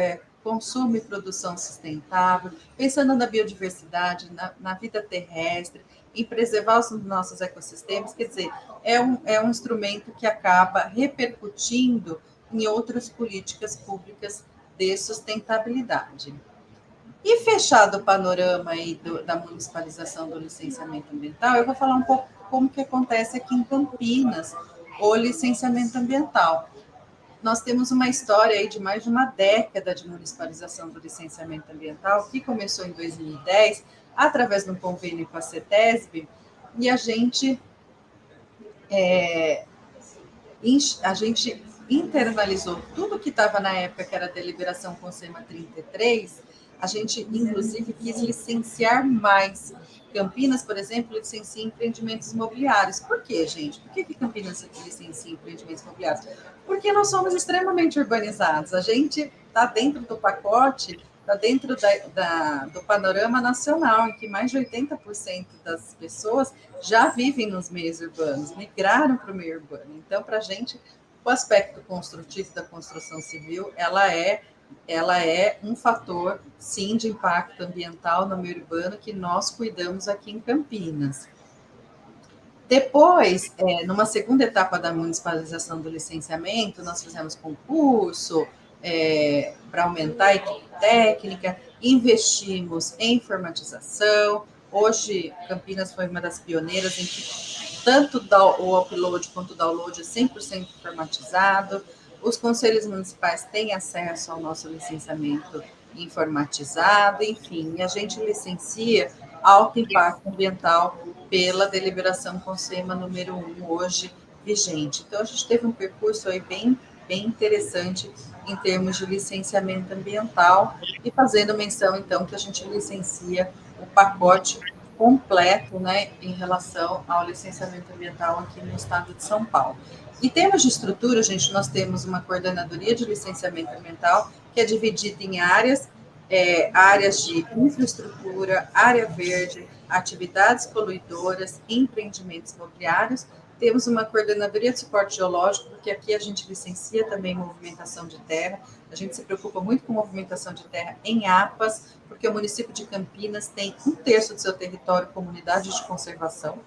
e produção sustentável, pensando na biodiversidade, na vida terrestre, em preservar os nossos ecossistemas, quer dizer, é um instrumento que acaba repercutindo em outras políticas públicas de sustentabilidade. E fechado o panorama aí da municipalização do licenciamento ambiental, eu vou falar um pouco como que acontece aqui em Campinas o licenciamento ambiental. Nós temos uma história aí de mais de uma década de municipalização do licenciamento ambiental, que começou em 2010, através de um convênio com a CETESB, e a gente internalizou tudo que estava na época, que era a deliberação Consema 33, a gente, inclusive, quis licenciar mais. Campinas, por exemplo, licencia empreendimentos imobiliários. Por quê, gente? Por que Campinas licencia empreendimentos imobiliários? Porque nós somos extremamente urbanizados. A gente está dentro do pacote, está dentro do panorama nacional, em que mais de 80% das pessoas já vivem nos meios urbanos, migraram para o meio urbano. Então, para a gente, o aspecto construtivo da construção civil, ela é um fator, sim, de impacto ambiental no meio urbano que nós cuidamos aqui em Campinas. Depois, numa segunda etapa da municipalização do licenciamento, nós fizemos concurso para aumentar a equipe técnica, investimos em informatização. Hoje, Campinas foi uma das pioneiras em que tanto o upload quanto o download é 100% informatizado. Os conselhos municipais têm acesso ao nosso licenciamento informatizado, enfim, a gente licencia alto impacto ambiental pela deliberação Consema número 1, hoje vigente. Então, a gente teve um percurso aí bem interessante em termos de licenciamento ambiental e fazendo menção, então, que a gente licencia o pacote completo, né, em relação ao licenciamento ambiental aqui no estado de São Paulo. Em termos de estrutura, gente, nós temos uma coordenadoria de licenciamento ambiental que é dividida em áreas de infraestrutura, área verde, atividades poluidoras, empreendimentos imobiliários. Temos uma coordenadoria de suporte geológico, porque aqui a gente licencia também movimentação de terra. A gente se preocupa muito com movimentação de terra em APAS, porque o município de Campinas tem 1/3 do seu território comunidades de conservação.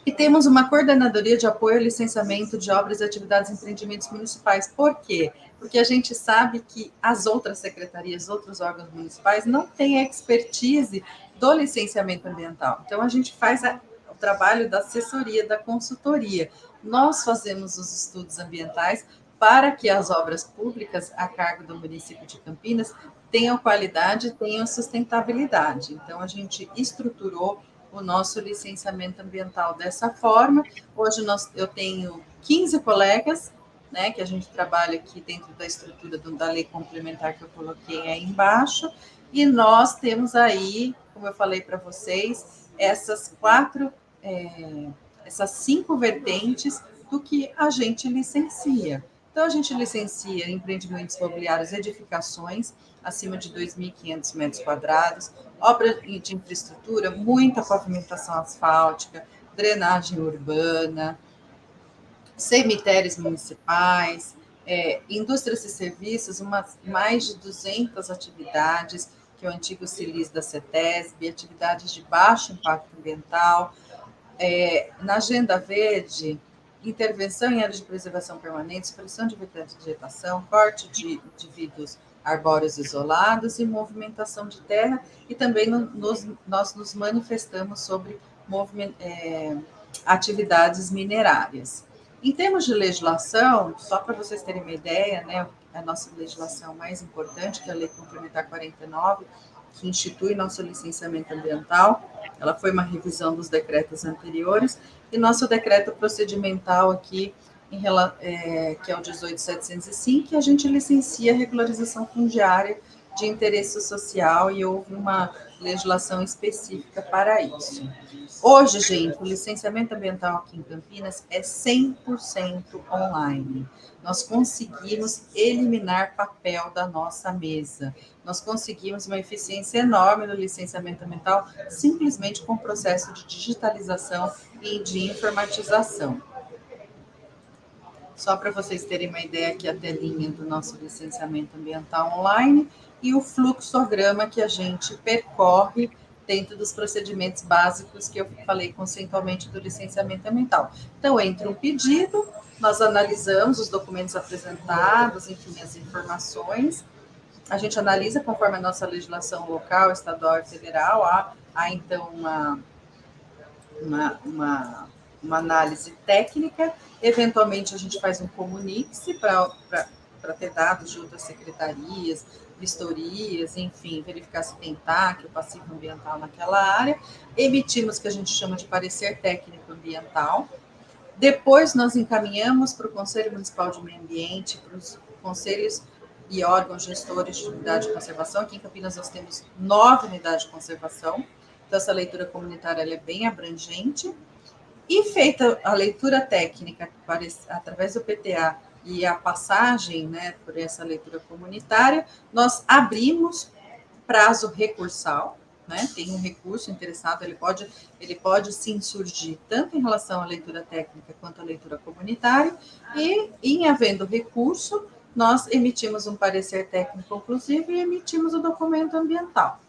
E temos uma coordenadoria de apoio ao licenciamento de obras e atividades e empreendimentos municipais. Por quê? Porque a gente sabe que as outras secretarias, outros órgãos municipais não têm a expertise do licenciamento ambiental. Então, a gente faz o trabalho da assessoria, da consultoria. Nós fazemos os estudos ambientais para que as obras públicas a cargo do município de Campinas tenham qualidade, tenham sustentabilidade. Então, a gente estruturou o nosso licenciamento ambiental dessa forma. Hoje eu tenho 15 colegas, né, que a gente trabalha aqui dentro da estrutura da lei complementar que eu coloquei aí embaixo, e nós temos aí, como eu falei para vocês, essas 5 vertentes do que a gente licencia. Então, a gente licencia empreendimentos imobiliários, edificações acima de 2.500 metros quadrados, obra de infraestrutura, muita pavimentação asfáltica, drenagem urbana, cemitérios municipais, indústrias e serviços, mais de 200 atividades, que é o antigo CILIS da CETESB, atividades de baixo impacto ambiental. Na Agenda Verde, intervenção em áreas de preservação permanente, expressão de vegetação, corte de vidros arbóreos isolados e movimentação de terra, e também nós nos manifestamos sobre atividades minerárias. Em termos de legislação, só para vocês terem uma ideia, né, a nossa legislação mais importante, que é a Lei Complementar 49, que institui nosso licenciamento ambiental, ela foi uma revisão dos decretos anteriores, e nosso decreto procedimental aqui, que é o 18.705, que a gente licencia a regularização fundiária de interesse social, e houve uma legislação específica para isso. Hoje, gente, o licenciamento ambiental aqui em Campinas é 100% online. Nós conseguimos eliminar papel da nossa mesa. Nós conseguimos uma eficiência enorme no licenciamento ambiental, simplesmente com o processo de digitalização e de informatização. Só para vocês terem uma ideia aqui, a telinha do nosso licenciamento ambiental online e o fluxograma que a gente percorre dentro dos procedimentos básicos que eu falei conceitualmente do licenciamento ambiental. Então, entra um pedido, nós analisamos os documentos apresentados, enfim, as informações, a gente analisa conforme a nossa legislação local, estadual e federal, há então uma análise técnica, eventualmente a gente faz um comunique para ter dados de outras secretarias, vistorias, enfim, verificar se tem TAC, o passivo ambiental naquela área, emitimos o que a gente chama de parecer técnico ambiental, Depois nós encaminhamos para o Conselho Municipal de Meio Ambiente, para os conselhos e órgãos gestores de unidade de conservação. Aqui em Campinas nós temos 9 unidades de conservação, então essa leitura comunitária ela é bem abrangente. E feita a leitura técnica através do PTA e a passagem, né, por essa leitura comunitária, nós abrimos prazo recursal, né? Tem um recurso interessado, ele pode sim surgir tanto em relação à leitura técnica quanto à leitura comunitária, e em havendo recurso, nós emitimos um parecer técnico conclusivo e emitimos o documento ambiental.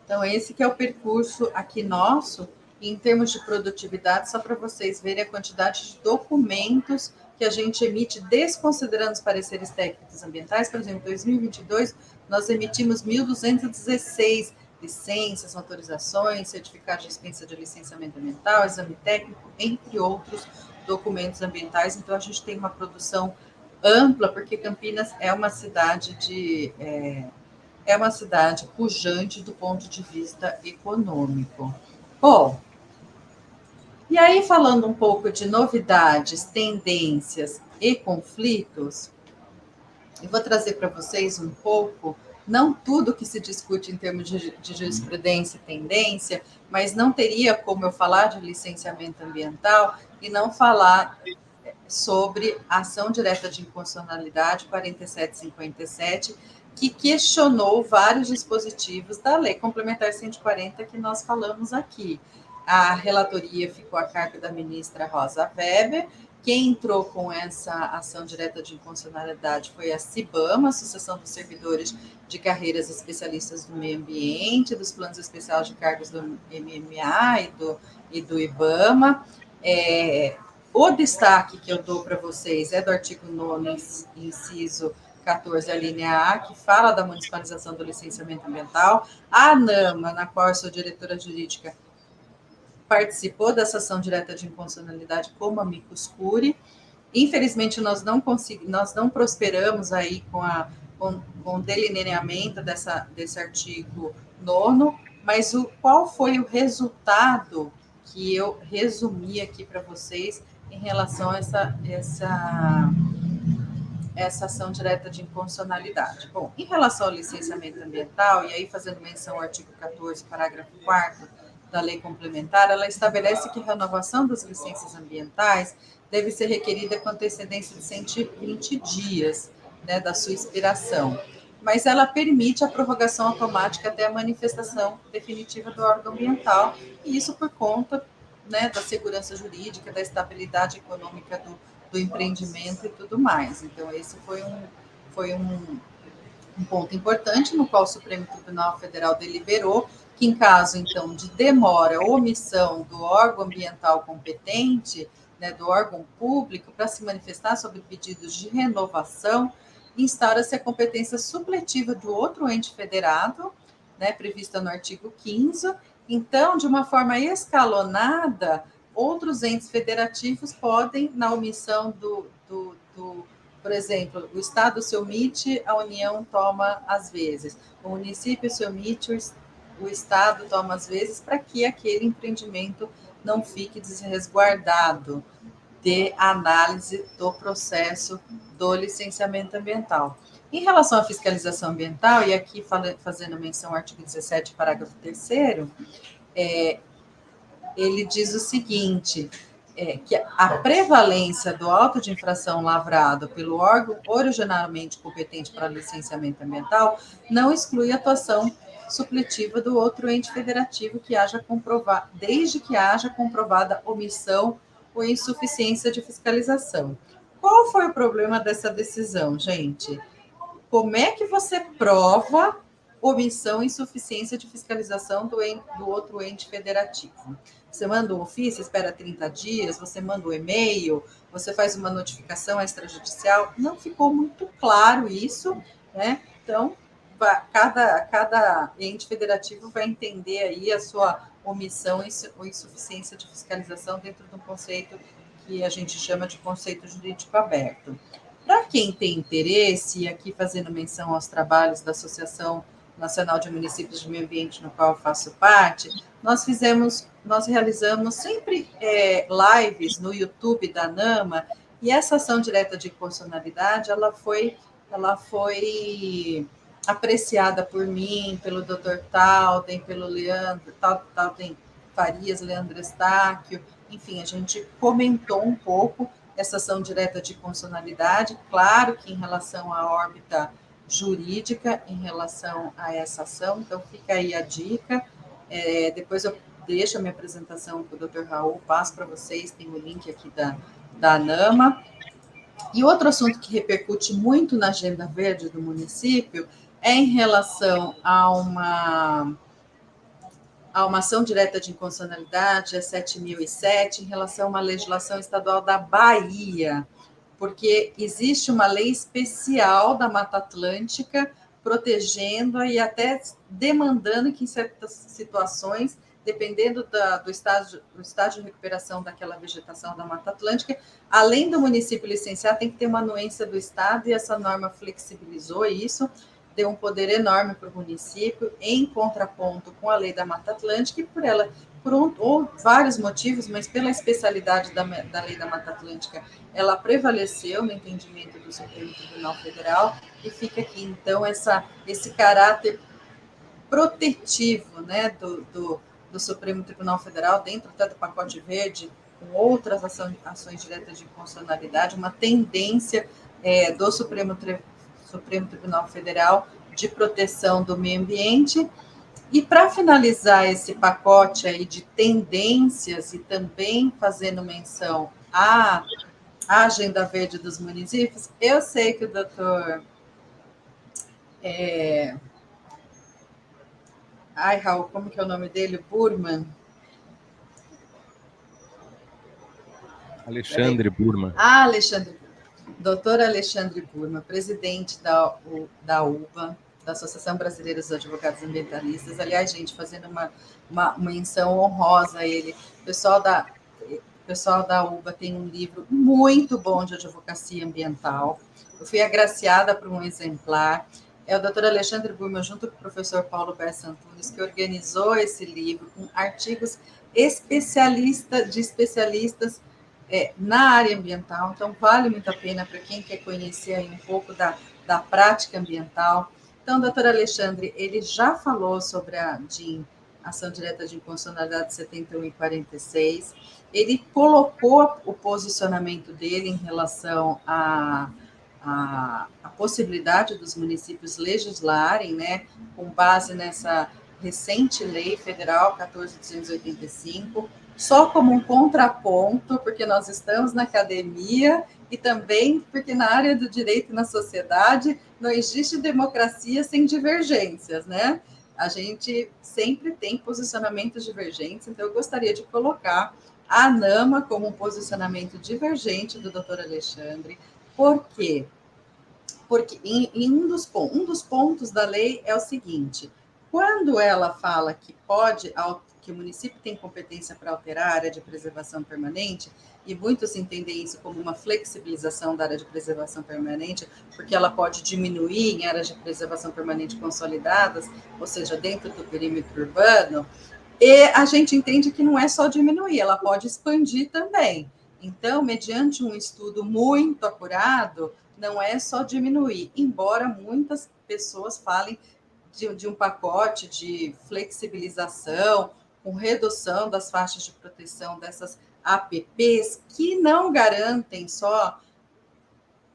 Então, esse que é o percurso aqui nosso, em termos de produtividade, só para vocês verem a quantidade de documentos que a gente emite, desconsiderando os pareceres técnicos ambientais. Por exemplo, em 2022, nós emitimos 1.216 licenças, autorizações, certificados de dispensa de licenciamento ambiental, exame técnico, entre outros documentos ambientais. Então, a gente tem uma produção ampla, porque Campinas é uma cidade é uma cidade pujante do ponto de vista econômico. Bom, e aí falando um pouco de novidades, tendências e conflitos, eu vou trazer para vocês um pouco, não tudo que se discute em termos de jurisprudência e tendência, mas não teria como eu falar de licenciamento ambiental e não falar sobre a ação direta de inconstitucionalidade 4757, que questionou vários dispositivos da Lei Complementar 140 que nós falamos aqui. A relatoria ficou a cargo da ministra Rosa Weber. Quem entrou com essa ação direta de inconstitucionalidade foi a CIBAMA, Associação dos Servidores de Carreiras Especialistas do Meio Ambiente, dos Planos Especiais de Cargos do MMA e do IBAMA. O destaque que eu dou para vocês é do artigo 9º, inciso 14, a linha A, que fala da municipalização do licenciamento ambiental. A ANAMA, na qual eu sou diretora jurídica, participou dessa ação direta de inconstitucionalidade como amicus curiae. Infelizmente, nós não prosperamos aí com o delineamento desse artigo 9º, mas qual foi o resultado que eu resumi aqui para vocês em relação a essa ação direta de inconstitucionalidade. Bom, em relação ao licenciamento ambiental, e aí fazendo menção ao artigo 14, parágrafo 4º da lei complementar, ela estabelece que a renovação das licenças ambientais deve ser requerida com antecedência de 120 dias, né, da sua expiração, mas ela permite a prorrogação automática até a manifestação definitiva do órgão ambiental, e isso por conta, né, da segurança jurídica, da estabilidade econômica do empreendimento e tudo mais. Então, esse foi um ponto importante no qual o Supremo Tribunal Federal deliberou que, em caso, então, de demora ou omissão do órgão ambiental competente, né, do órgão público, para se manifestar sobre pedidos de renovação, instaura-se a competência supletiva do outro ente federado, né, prevista no artigo 15º. Então, de uma forma escalonada, outros entes federativos podem, na omissão por exemplo, o Estado se omite, a União toma às vezes, o município se omite, o Estado toma às vezes, para que aquele empreendimento não fique desresguardado de análise do processo do licenciamento ambiental. Em relação à fiscalização ambiental, e aqui fazendo menção ao artigo 17, parágrafo 3º, ele diz o seguinte, que a prevalência do auto de infração lavrado pelo órgão originalmente competente para licenciamento ambiental não exclui a atuação supletiva do outro ente federativo desde que haja comprovada omissão ou insuficiência de fiscalização. Qual foi o problema dessa decisão, gente? Como é que você prova omissão e insuficiência de fiscalização do outro ente federativo? Você manda um ofício, espera 30 dias, você manda um e-mail, você faz uma notificação extrajudicial. Não ficou muito claro isso, né? Então, cada ente federativo vai entender aí a sua omissão ou insuficiência de fiscalização dentro de um conceito que a gente chama de conceito jurídico aberto. Para quem tem interesse, e aqui fazendo menção aos trabalhos da Associação Nacional de Municípios de Meio Ambiente, no qual eu faço parte, nós realizamos sempre lives no YouTube da NAMA, e essa ação direta de inconstitucionalidade, ela foi apreciada por mim, pelo Dr. Talden, pelo Leandro, Talden Farias, Leandro Estáquio, enfim, a gente comentou um pouco essa ação direta de constitucionalidade, claro que em relação à órbita jurídica, em relação a essa ação, então fica aí a dica, depois eu deixo a minha apresentação com o Dr. Raul, passo para vocês, tem o link aqui da NAMA. E outro assunto que repercute muito na agenda verde do município é em relação a uma ação direta de inconstitucionalidade, a 7.007, em relação a uma legislação estadual da Bahia, porque existe uma lei especial da Mata Atlântica protegendo e até demandando que, em certas situações, dependendo do estágio de recuperação daquela vegetação da Mata Atlântica, além do município licenciar, tem que ter uma anuência do Estado, e essa norma flexibilizou isso, deu um poder enorme para o município, em contraponto com a lei da Mata Atlântica, e ou vários motivos, mas pela especialidade da lei da Mata Atlântica, ela prevaleceu no entendimento do Supremo Tribunal Federal, e fica aqui, então, esse caráter protetivo, né, do Supremo Tribunal Federal, dentro até do pacote verde, com outras ações diretas de constitucionalidade, uma tendência do Supremo Tribunal Federal de proteção do meio ambiente. E para finalizar esse pacote aí de tendências, e também fazendo menção à agenda verde dos municípios, eu sei que o doutor Raul, como que é o nome dele? Burman. Alexandre Burman. Doutor Alexandre Burman, presidente da UBA, da Associação Brasileira dos Advogados Ambientalistas. Aliás, gente, fazendo uma menção honrosa a ele. O pessoal da UBA tem um livro muito bom de advocacia ambiental. Eu fui agraciada por um exemplar. É o doutor Alexandre Burman, junto com o professor Paulo Bessa Antunes, que organizou esse livro com artigos de especialistas na área ambiental. Então, vale muito a pena para quem quer conhecer aí um pouco da prática ambiental. Então, o doutor Alexandre, ele já falou sobre a ação direta de inconstitucionalidade 71 e 46. Ele colocou o posicionamento dele em relação à possibilidade dos municípios legislarem, né, com base nessa recente lei federal 14.285, só como um contraponto, porque nós estamos na academia e também porque na área do direito e na sociedade não existe democracia sem divergências, né? A gente sempre tem posicionamentos divergentes, então eu gostaria de colocar a NAMA como um posicionamento divergente do doutor Alexandre. Por quê? Porque um dos pontos da lei é o seguinte: quando ela fala que que o município tem competência para alterar a área de preservação permanente, e muitos entendem isso como uma flexibilização da área de preservação permanente, porque ela pode diminuir em áreas de preservação permanente consolidadas, ou seja, dentro do perímetro urbano, e a gente entende que não é só diminuir, ela pode expandir também. Então, mediante um estudo muito apurado, não é só diminuir, embora muitas pessoas falem de um pacote de flexibilização, com redução das faixas de proteção dessas APPs, que não garantem só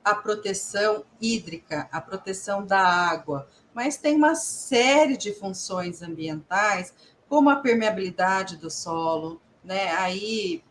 a proteção hídrica, a proteção da água, mas tem uma série de funções ambientais, como a permeabilidade do solo, né? Aí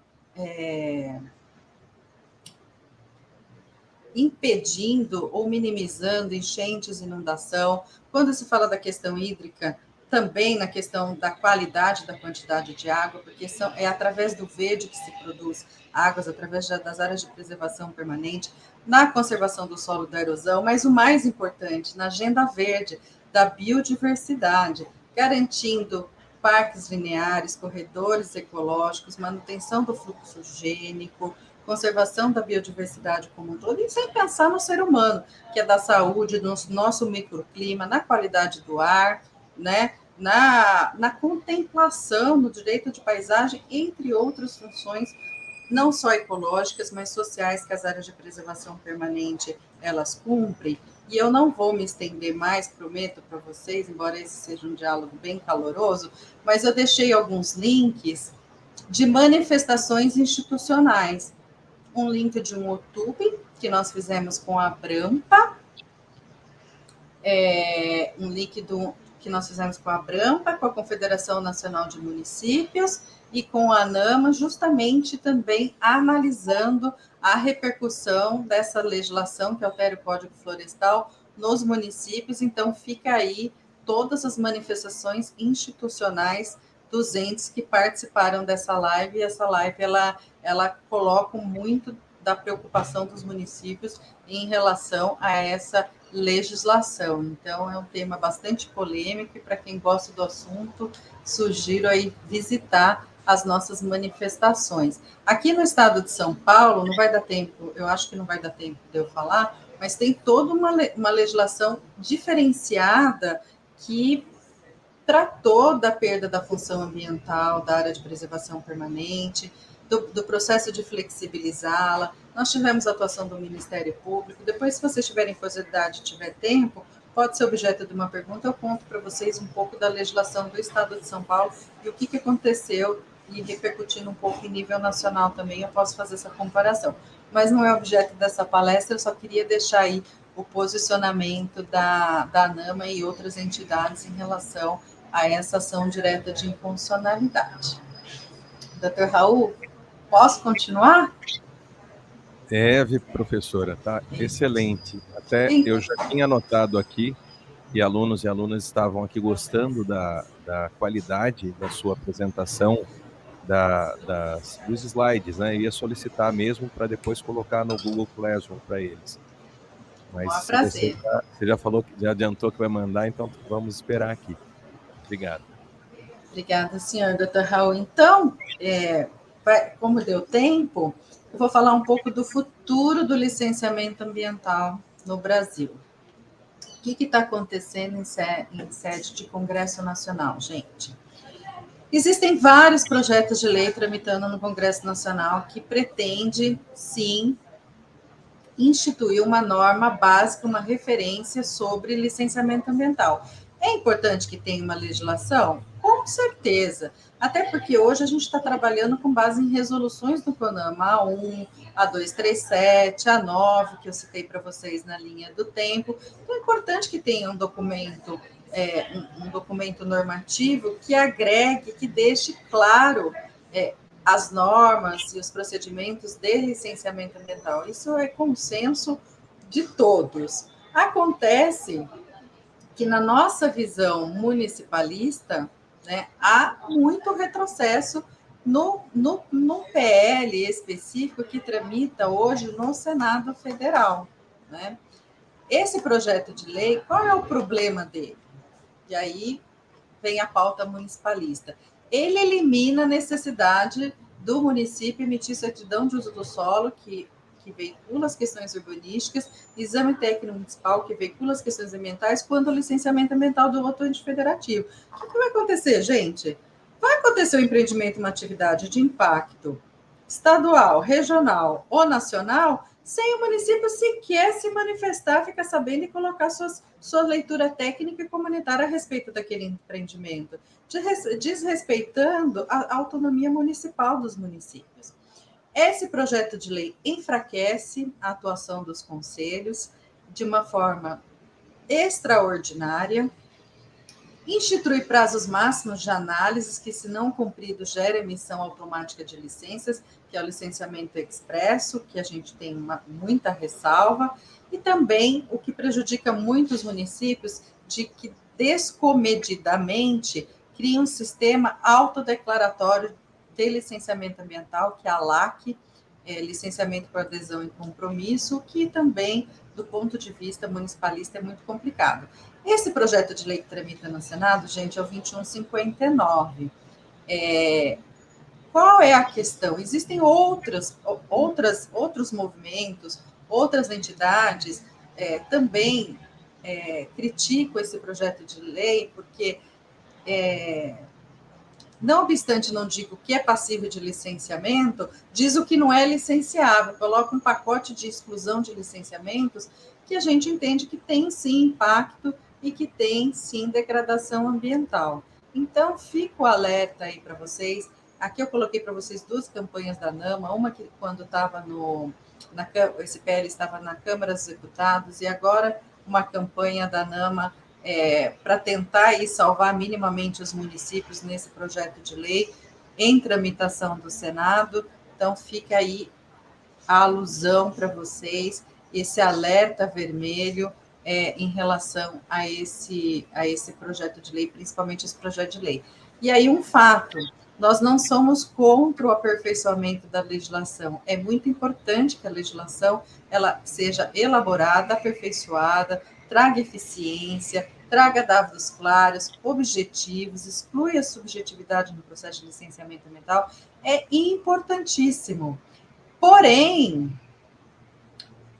impedindo ou minimizando enchentes, inundação. Quando se fala da questão hídrica, também na questão da qualidade da quantidade de água, porque é através do verde que se produz águas, através das áreas de preservação permanente, na conservação do solo da erosão, mas o mais importante, na agenda verde da biodiversidade, garantindo parques lineares, corredores ecológicos, manutenção do fluxo gênico, conservação da biodiversidade como um todo, e sem pensar no ser humano, que é da saúde, no nosso microclima, na qualidade do ar, né? na contemplação do direito de paisagem, entre outras funções, não só ecológicas, mas sociais, que as áreas de preservação permanente elas cumprem. E eu não vou me estender mais, prometo para vocês, embora esse seja um diálogo bem caloroso, mas eu deixei alguns links de manifestações institucionais. Um link de um outubro, que nós fizemos com a Brampa, um link que nós fizemos com a Brampa, com a Confederação Nacional de Municípios e com a ANAMA, justamente também analisando a repercussão dessa legislação que altera o Código Florestal nos municípios. Então, fica aí todas as manifestações institucionais dos entes que participaram dessa live, e essa live ela coloca muito da preocupação dos municípios em relação a essa legislação. Então, é um tema bastante polêmico e, para quem gosta do assunto, sugiro aí visitar as nossas manifestações. Aqui no estado de São Paulo, não vai dar tempo, eu acho que não vai dar tempo de eu falar, mas tem toda uma legislação diferenciada que tratou da perda da função ambiental, da área de preservação permanente, do processo de flexibilizá-la. Nós tivemos a atuação do Ministério Público. Depois, se vocês tiverem curiosidade e tiver tempo, pode ser objeto de uma pergunta, eu conto para vocês um pouco da legislação do Estado de São Paulo e o que aconteceu, e repercutindo um pouco em nível nacional também, eu posso fazer essa comparação. Mas não é objeto dessa palestra, eu só queria deixar aí o posicionamento da ANAMA e outras entidades em relação a essa ação direta de inconstitucionalidade. Doutor Raul, posso continuar? Professora, tá excelente. Até eu já tinha anotado aqui, e alunos e alunas estavam aqui gostando da qualidade da sua apresentação, dos slides, né? Eu ia solicitar mesmo para depois colocar no Google Classroom para eles. Mas Um prazer. Você já falou, já adiantou que vai mandar, então vamos esperar aqui. Obrigado. Obrigada, senhor Dr. Raul. Então, como deu tempo, eu vou falar um pouco do futuro do licenciamento ambiental no Brasil. O que está acontecendo em sede de Congresso Nacional, gente? Existem vários projetos de lei tramitando no Congresso Nacional que pretende, sim, instituir uma norma básica, uma referência sobre licenciamento ambiental. É importante que tenha uma legislação? Com certeza. Até porque hoje a gente está trabalhando com base em resoluções do CONAMA, a 1, a 237, a 9, que eu citei para vocês na linha do tempo. Então, é importante que tenha um documento, um documento normativo que agregue, que deixe claro as normas e os procedimentos de licenciamento ambiental. Isso é consenso de todos. Acontece que, na nossa visão municipalista, né, há muito retrocesso no PL específico que tramita hoje no Senado Federal, né? Esse projeto de lei, qual é o problema dele? E aí vem a pauta municipalista. Ele elimina a necessidade do município emitir certidão de uso do solo, que veicula as questões urbanísticas, exame técnico municipal, que veicula as questões ambientais, quando o licenciamento ambiental do outro ente federativo. O que vai acontecer, gente? Vai acontecer o empreendimento em uma atividade de impacto estadual, regional ou nacional, sem o município sequer se manifestar, ficar sabendo e colocar sua leitura técnica e comunitária a respeito daquele empreendimento, desrespeitando a autonomia municipal dos municípios. Esse projeto de lei enfraquece a atuação dos conselhos de uma forma extraordinária, institui prazos máximos de análises que, se não cumpridos, gera emissão automática de licenças, que é o licenciamento expresso, que a gente tem muita ressalva, e também o que prejudica muitos municípios, de que descomedidamente cria um sistema autodeclaratório de licenciamento ambiental, que é a LAC, licenciamento por adesão e compromisso, que também, do ponto de vista municipalista, é muito complicado. Esse projeto de lei que tramita no Senado, gente, é o 2159. Qual é a questão? Existem outros movimentos, outras entidades também criticam esse projeto de lei, porque não obstante, não digo que é passível de licenciamento, diz o que não é licenciável, coloca um pacote de exclusão de licenciamentos que a gente entende que tem sim impacto e que tem sim degradação ambiental. Então, fico o alerta aí para vocês. Aqui eu coloquei para vocês 2 campanhas da NAMA, uma que quando estava esse PL estava na Câmara dos Deputados, e agora uma campanha da NAMA para tentar aí salvar minimamente os municípios nesse projeto de lei em tramitação do Senado. Então, fica aí a alusão para vocês, esse alerta vermelho em relação a esse projeto de lei, principalmente esse projeto de lei. E aí, um fato, nós não somos contra o aperfeiçoamento da legislação. É muito importante que a legislação ela seja elaborada, aperfeiçoada, traga eficiência, traga dados claros, objetivos, exclui a subjetividade no processo de licenciamento ambiental, é importantíssimo. Porém,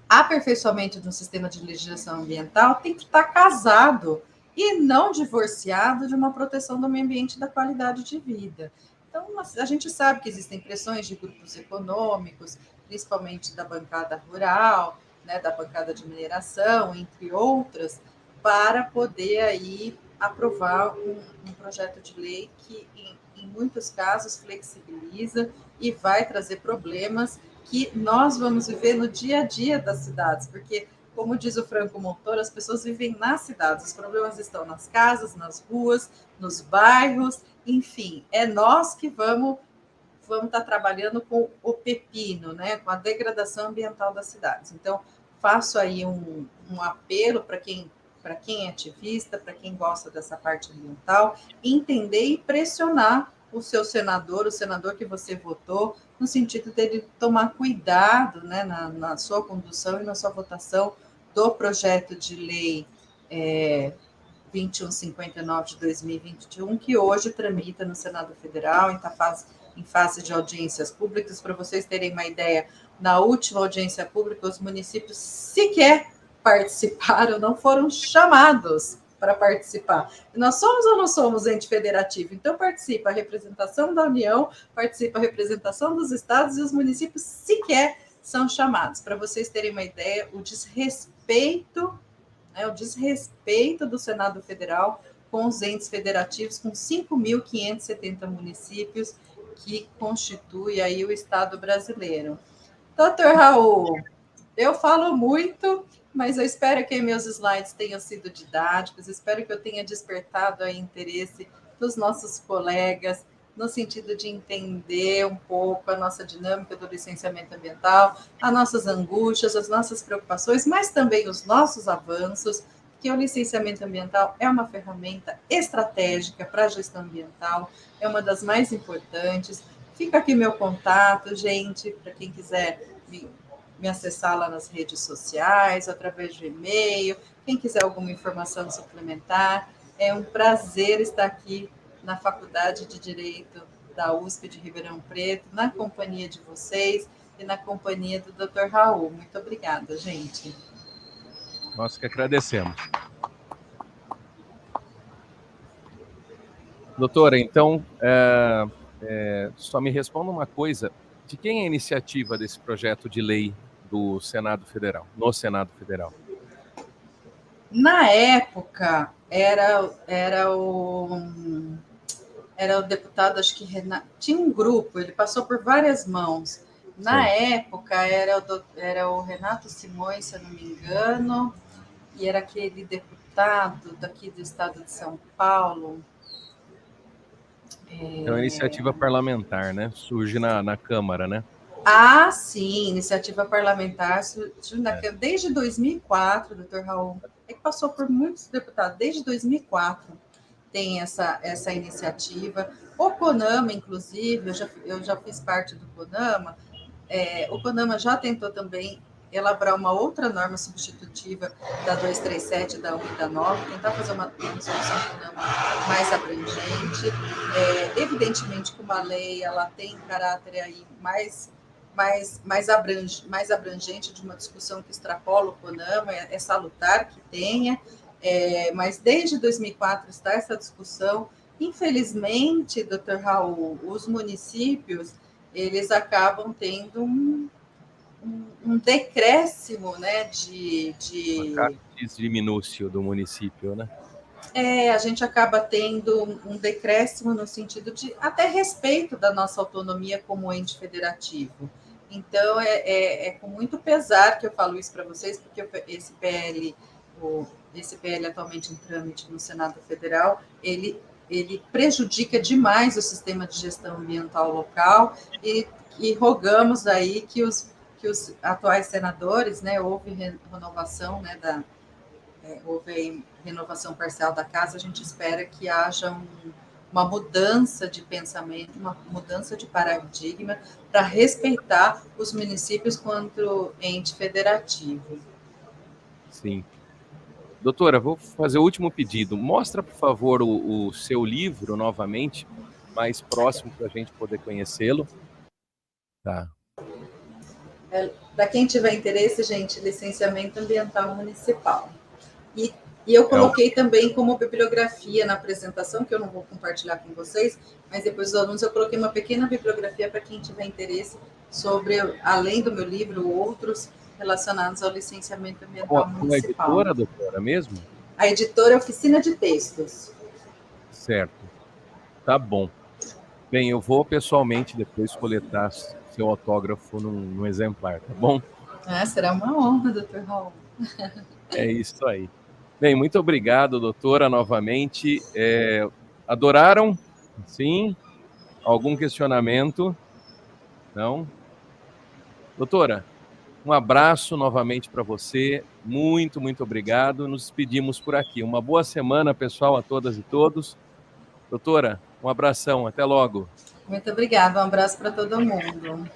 aperfeiçoamento de um sistema de legislação ambiental tem que estar casado e não divorciado de uma proteção do meio ambiente e da qualidade de vida. Então, a gente sabe que existem pressões de grupos econômicos, principalmente da bancada rural, né, da bancada de mineração, entre outras, para poder aí aprovar um projeto de lei que, em muitos casos, flexibiliza e vai trazer problemas que nós vamos viver no dia a dia das cidades, porque, como diz o Franco Montoro, as pessoas vivem nas cidades, os problemas estão nas casas, nas ruas, nos bairros, enfim, é nós que vamos estar trabalhando com o pepino, né, com a degradação ambiental das cidades. Então, faço aí um apelo para quem é ativista, para quem gosta dessa parte ambiental, entender e pressionar o seu senador, o senador que você votou, no sentido dele tomar cuidado, né, na sua condução e na sua votação do projeto de lei 2159 de 2021, que hoje tramita no Senado Federal, em fase de audiências públicas. Para vocês terem uma ideia, na última audiência pública, os municípios sequer participaram, não foram chamados para participar. Nós somos ou não somos ente federativo? Então, participa a representação da União, participa a representação dos estados, e os municípios sequer são chamados. Para vocês terem uma ideia, o desrespeito do Senado Federal com os entes federativos, com 5.570 municípios, que constitui aí o Estado brasileiro. Doutor Raul, eu falo muito, mas eu espero que meus slides tenham sido didáticos, espero que eu tenha despertado aí interesse dos nossos colegas, no sentido de entender um pouco a nossa dinâmica do licenciamento ambiental, as nossas angústias, as nossas preocupações, mas também os nossos avanços, que o licenciamento ambiental é uma ferramenta estratégica para a gestão ambiental, é uma das mais importantes. Fica aqui meu contato, gente, para quem quiser me acessar lá nas redes sociais, através de e-mail, quem quiser alguma informação suplementar. É um prazer estar aqui na Faculdade de Direito da USP de Ribeirão Preto, na companhia de vocês e na companhia do Dr. Raul. Muito obrigada, gente. Nós que agradecemos. Doutora, então, só me responda uma coisa. De quem é a iniciativa desse projeto de lei do Senado Federal, no Senado Federal? Na época, era o deputado, acho que Renato, tinha um grupo, ele passou por várias mãos. Na época, era o Renato Simões, se eu não me engano, e era aquele deputado daqui do estado de São Paulo. É uma iniciativa parlamentar, né? Surge na Câmara, né? Ah, sim, iniciativa parlamentar surgiu desde 2004, doutor Raul. É que passou por muitos deputados, desde 2004 tem essa iniciativa. O CONAMA, inclusive, eu já fiz parte do CONAMA, o CONAMA já tentou também elaborar uma outra norma substitutiva da 237, da 1 e da 9, tentar fazer uma solução CONAMA mais abrangente. Evidentemente que uma lei ela tem caráter aí mais abrangente de uma discussão que extrapola o CONAMA, salutar que tenha, mas desde 2004 está essa discussão Infelizmente, doutor Raul, os municípios, eles acabam tendo um decréscimo, né, Uma cartis diminúcio do município, né? A gente acaba tendo um decréscimo no sentido de até respeito da nossa autonomia como ente federativo. Então, é com muito pesar que eu falo isso para vocês, porque esse PL atualmente em trâmite no Senado Federal, ele prejudica demais o sistema de gestão ambiental local e rogamos aí que os atuais senadores, né, houve renovação, né, houve renovação parcial da casa, a gente espera que haja uma mudança de pensamento, uma mudança de paradigma para respeitar os municípios quanto ente federativo. Sim. Doutora, vou fazer o último pedido. Mostra, por favor, o seu livro novamente, mais próximo para a gente poder conhecê-lo. Tá. Para quem tiver interesse, gente, licenciamento ambiental municipal. E eu coloquei também como bibliografia na apresentação, que eu não vou compartilhar com vocês, mas depois dos alunos eu coloquei uma pequena bibliografia para quem tiver interesse sobre, além do meu livro, outros relacionados ao licenciamento ambiental municipal. Qual editora, doutora, mesmo? A editora é Oficina de Textos. Certo. Tá bom. Bem, eu vou pessoalmente depois coletar seu autógrafo num exemplar, tá bom? Será uma honra, doutor Raul. É isso aí. Bem, muito obrigado, doutora, novamente. Adoraram? Sim? Algum questionamento? Não? Doutora, um abraço novamente para você. Muito, muito obrigado. Nos despedimos por aqui. Uma boa semana, pessoal, a todas e todos. Doutora, um abração. Até logo. Muito obrigada. Um abraço para todo mundo.